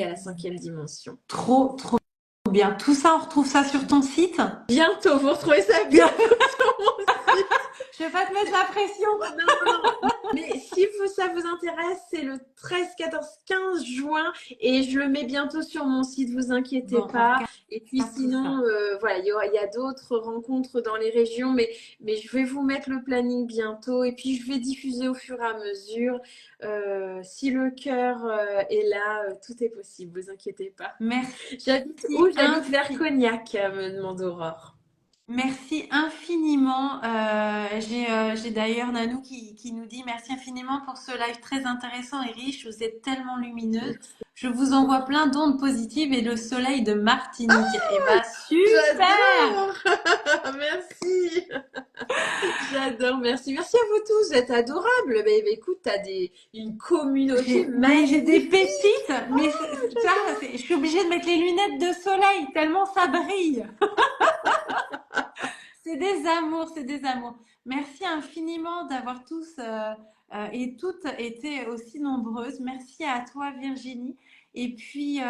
la 5e dimension. Trop bien. Tout ça, on retrouve ça sur ton site? Bientôt, vous retrouvez ça bientôt sur mon site. Je vais pas te mettre la pression. Non. Mais si ça vous intéresse, c'est le 13, 14, 15 juin et je le mets bientôt sur mon site, vous inquiétez pas. Et puis sinon, voilà, il y a d'autres rencontres dans les régions, mais je vais vous mettre le planning bientôt et puis je vais diffuser au fur et à mesure. Si le cœur est là, tout est possible, vous inquiétez pas. Merci. J'habite où? J'habite vers Cognac, me demande Aurore. Merci infiniment. J'ai d'ailleurs Nanou qui nous dit merci infiniment pour ce live très intéressant et riche. Vous êtes tellement lumineuse. Je vous envoie plein d'ondes positives et le soleil de Martinique. Et bah super! J'adore. Merci. J'adore, merci. Merci à vous tous, vous êtes adorables. Mais écoute, t'as une communauté magnifique. J'ai des pépites, mais ça, je suis obligée de mettre les lunettes de soleil tellement ça brille. C'est des amours, c'est des amours. Merci infiniment d'avoir tous et toutes été aussi nombreuses. Merci à toi Virginie. Et puis,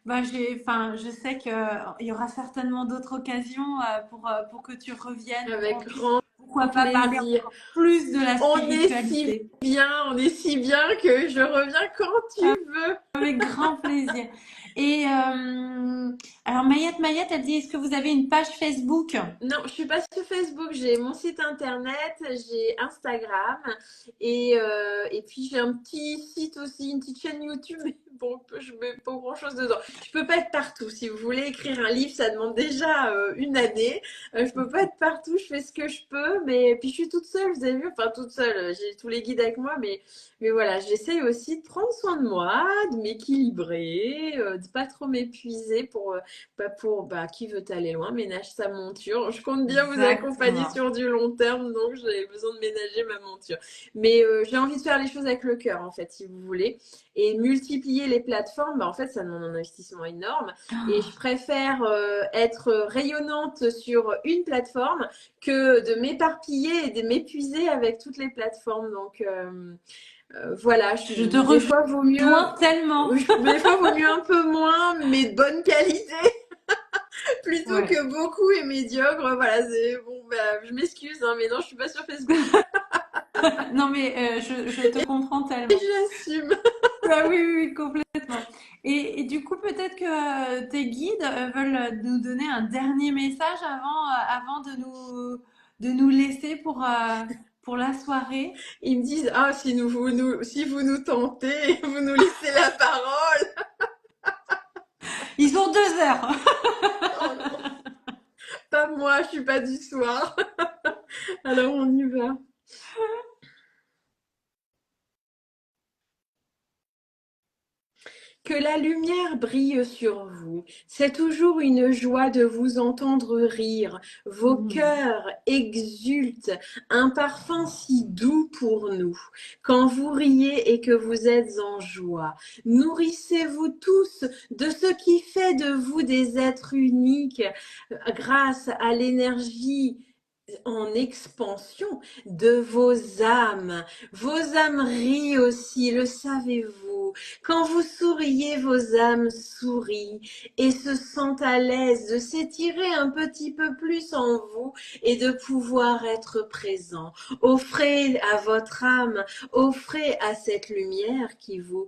je sais qu'il y aura certainement d'autres occasions pour que tu reviennes. Avec grand pourquoi pas parler plus de la spiritualité. On est si bien que je reviens quand tu veux. Avec grand plaisir. Et alors Mayette, elle dit, est-ce que vous avez une page Facebook? Non, je suis pas sur Facebook. J'ai mon site internet, j'ai Instagram et puis j'ai un petit site aussi, une petite chaîne YouTube. Mais bon, je mets pas grand-chose dedans. Je peux pas être partout. Si vous voulez écrire un livre, ça demande déjà une année. Je peux pas être partout. Je fais ce que je peux, mais puis je suis toute seule. Vous avez vu, enfin toute seule. J'ai tous les guides avec moi, mais voilà, j'essaye aussi de prendre soin de moi, de m'équilibrer, de pas trop m'épuiser pour qui veut aller loin, ménage sa monture. Je compte bien vous accompagner sur du long terme, donc j'avais besoin de ménager ma monture. Mais j'ai envie de faire les choses avec le cœur, en fait, si vous voulez. Et multiplier les plateformes, en fait, ça demande un investissement énorme. Et je préfère être rayonnante sur une plateforme que de m'éparpiller et de m'épuiser avec toutes les plateformes. Donc, voilà, des fois vaut mieux tellement. Des fois vaut mieux un peu moins, mais de bonne qualité. Plutôt que beaucoup et médiocre. Voilà, c'est bon, je m'excuse, hein, mais non, je suis pas sur Facebook. Non, mais je te comprends tellement. J'assume. Oui, complètement. Et du coup, peut-être que tes guides veulent nous donner un dernier message avant de nous laisser pour la soirée. Ils me disent, si vous nous tentez, vous nous laissez la parole. Ils ont 2 heures. Oh non. Pas moi, je suis pas du soir. Alors on y va. Que la lumière brille sur vous. C'est toujours une joie de vous entendre rire. Vos cœurs exultent, un parfum si doux pour nous. Quand vous riez et que vous êtes en joie, nourrissez-vous tous de ce qui fait de vous des êtres uniques grâce à l'énergie en expansion de vos âmes. Vos âmes rient aussi, le savez-vous? vous. Quand vous souriez, vos âmes sourient et se sentent à l'aise de s'étirer un petit peu plus en vous et de pouvoir être présent. Offrez à votre âme, offrez à cette lumière qui vous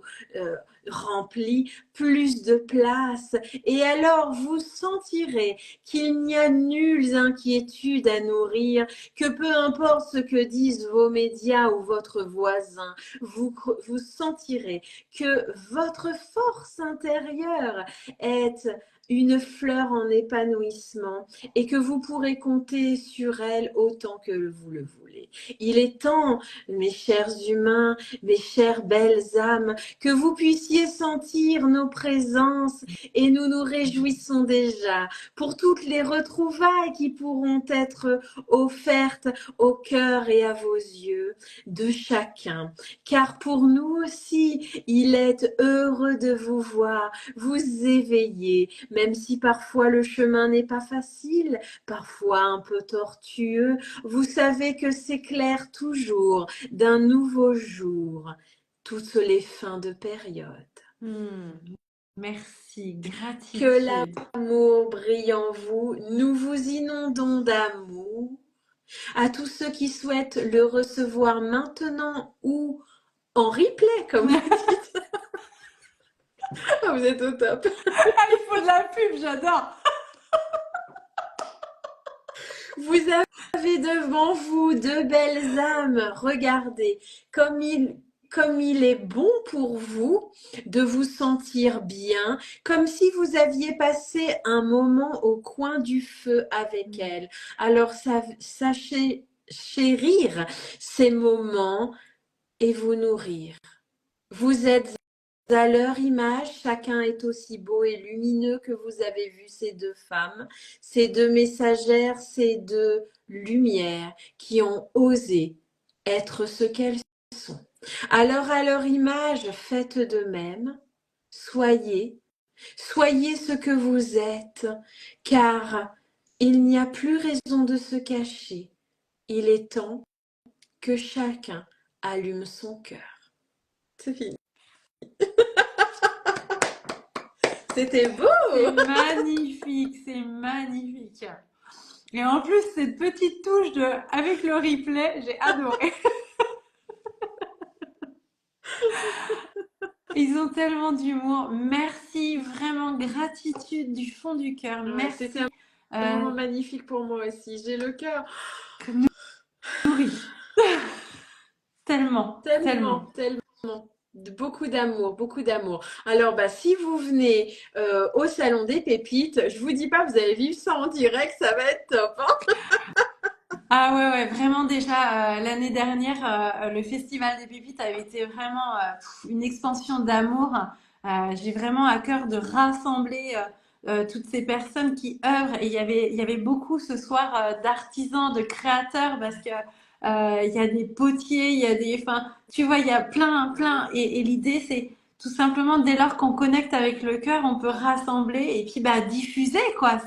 remplit plus de place. Et alors vous sentirez qu'il n'y a nulle inquiétude à nourrir, que peu importe ce que disent vos médias ou votre voisin, vous sentirez que votre force intérieure est une fleur en épanouissement et que vous pourrez compter sur elle autant que vous le voulez. Il est temps, mes chers humains, mes chères belles âmes, que vous puissiez sentir nos présences et nous nous réjouissons déjà pour toutes les retrouvailles qui pourront être offertes au cœur et à vos yeux de chacun. Car pour nous aussi, il est heureux de vous voir, vous éveiller, même si parfois le chemin n'est pas facile, parfois un peu tortueux. Vous savez que s'éclaire toujours d'un nouveau jour toutes les fins de période. Merci, Que gratitude. l'amour brille en vous, nous vous inondons d'amour. À tous ceux qui souhaitent le recevoir maintenant ou en replay, comme vous dites. Vous êtes au top. Ah, il faut de la pub, j'adore. Vous avez devant vous de belles âmes. Regardez comme il est bon pour vous de vous sentir bien, comme si vous aviez passé un moment au coin du feu avec elles. Alors sachez chérir ces moments et vous nourrir. Vous êtes à leur image, chacun est aussi beau et lumineux que vous avez vu ces deux femmes, ces deux messagères, ces deux lumières qui ont osé être ce qu'elles sont. Alors à leur image, faites de même, soyez ce que vous êtes, car il n'y a plus raison de se cacher. Il est temps que chacun allume son cœur. C'est fini. C'était beau! C'est magnifique, c'est magnifique. Et en plus, cette petite touche de avec le replay, j'ai adoré. Ils ont tellement d'humour. Merci, vraiment gratitude du fond du cœur. Ouais, Merci. c'était un moment magnifique pour moi aussi. J'ai le cœur nourri. Tellement. Beaucoup d'amour, beaucoup d'amour. Alors, si vous venez au Salon des Pépites, je vous dis pas, vous allez vivre ça en direct, ça va être top, hein. Ah ouais, vraiment déjà, l'année dernière, le Festival des Pépites avait été vraiment une expansion d'amour. J'ai vraiment à cœur de rassembler toutes ces personnes qui œuvrent. Et il y avait beaucoup ce soir d'artisans, de créateurs, parce que il y a des potiers, il y a des, enfin, tu vois, il y a plein. Et l'idée, c'est tout simplement dès lors qu'on connecte avec le cœur, on peut rassembler et puis diffuser quoi.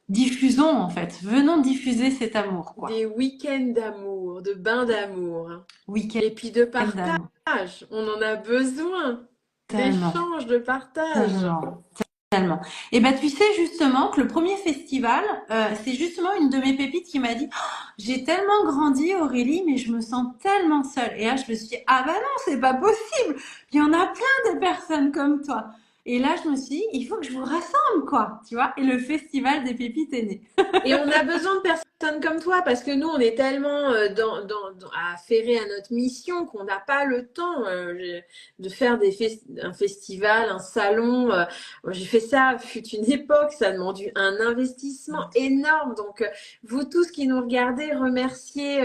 Diffusons en fait, venons diffuser cet amour quoi. Des week-ends d'amour, de bains d'amour. Week-end Et puis de d'amour. partage. On en a besoin. Tellement, D'échange, de partage. tellement. Et tu sais justement que le premier festival, c'est justement une de mes pépites qui m'a dit, oh, j'ai tellement grandi Aurélie, mais je me sens tellement seule. Et là je me suis dit, ah non, c'est pas possible. Il y en a plein de personnes comme toi. Et là je me suis dit, il faut que je vous rassemble quoi, tu vois. Et le festival des pépites est né. Et on a besoin de personnes comme toi parce que nous, on est tellement affairés à notre mission qu'on n'a pas le temps de faire un festival, un salon. J'ai fait ça, fut une époque, ça a demandé un investissement énorme. Donc, vous tous qui nous regardez, remerciez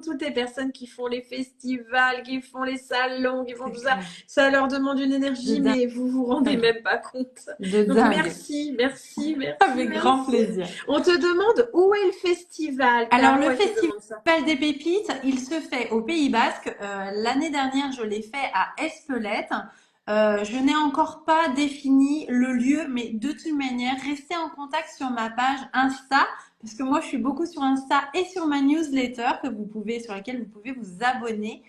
toutes les personnes qui font les festivals, qui font les salons, qui font tout ça. Ça leur demande une énergie, mais vous vous rendez même pas compte. Donc, merci. Avec grand plaisir. On te demande où est le festival? Alors, le Festival des Pépites, il se fait au Pays Basque. L'année dernière, je l'ai fait à Espelette. Je n'ai encore pas défini le lieu, mais de toute manière, restez en contact sur ma page Insta, parce que moi, je suis beaucoup sur Insta et sur ma newsletter sur laquelle vous pouvez vous abonner.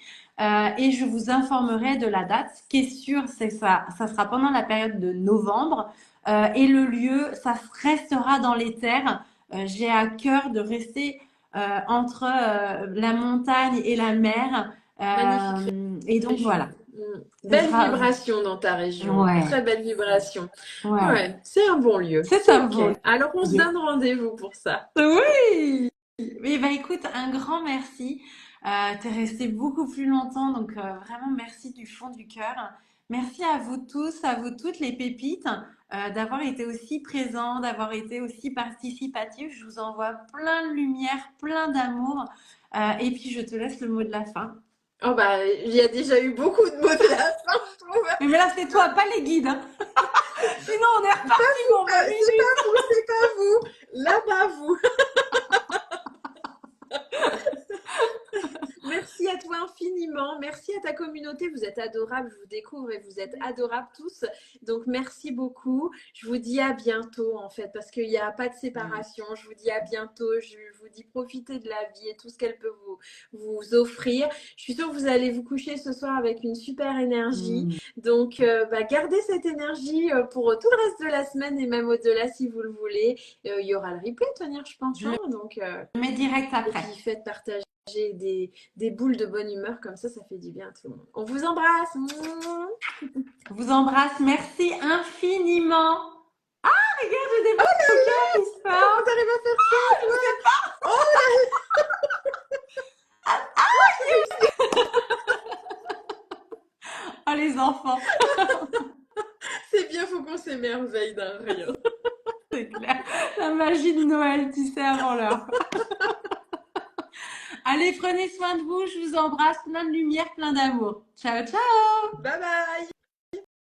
Et je vous informerai de la date. Ce qui est sûr, c'est que ça sera pendant la période de novembre. Et le lieu, ça restera dans les terres. J'ai à cœur de rester entre la montagne et la mer. Magnifique Et donc région. voilà. Ce Belle sera... vibration dans ta région. Ouais, Très belle vibration. ouais. Ouais, c'est un bon lieu. C'est C'est un OK. beau Alors, on se lieu. donne rendez-vous pour ça. Oui! Eh ben, écoute, un grand merci. T'es resté beaucoup plus longtemps, donc vraiment merci du fond du cœur. Merci à vous tous, à vous toutes les pépites, d'avoir été aussi présents, d'avoir été aussi participatifs. Je vous envoie plein de lumière, plein d'amour. Et puis je te laisse le mot de la fin. Oh bah, il y a déjà eu beaucoup de mots de la fin, je trouve. Mais là, c'est toi, pas les guides, hein. Sinon, on est reparti pour 20 C'est minutes. pas vous, c'est pas vous. Là-bas, vous. Merci à toi infiniment. Merci à ta communauté. Vous êtes adorables. Je vous découvre et vous êtes adorables tous. Donc, merci beaucoup. Je vous dis à bientôt, en fait, parce qu'il n'y a pas de séparation. Je vous dis à bientôt. Je vous dis profitez de la vie et tout ce qu'elle peut vous offrir. Je suis sûre que vous allez vous coucher ce soir avec une super énergie. Donc, gardez cette énergie pour tout le reste de la semaine et même au-delà si vous le voulez. Il y aura le replay à tenir, je pense. Je le Donc, mets direct et après. puis, faites partager des boules de bonne humeur comme ça fait du bien à tout le monde. On vous embrasse. Je vous embrasse. Merci infiniment. Ah, regarde, j'ai des petits cœurs qui se Comment forment. t'arrives à faire ça, toi? Oh Oh, les enfants. c'est bien, faut qu'on s'émerveille d'un rien. C'est clair. La magie de Noël, tu sais, avant l'heure. Allez, prenez soin de vous. Je vous embrasse. Plein de lumière, plein d'amour. Ciao, ciao. Bye bye.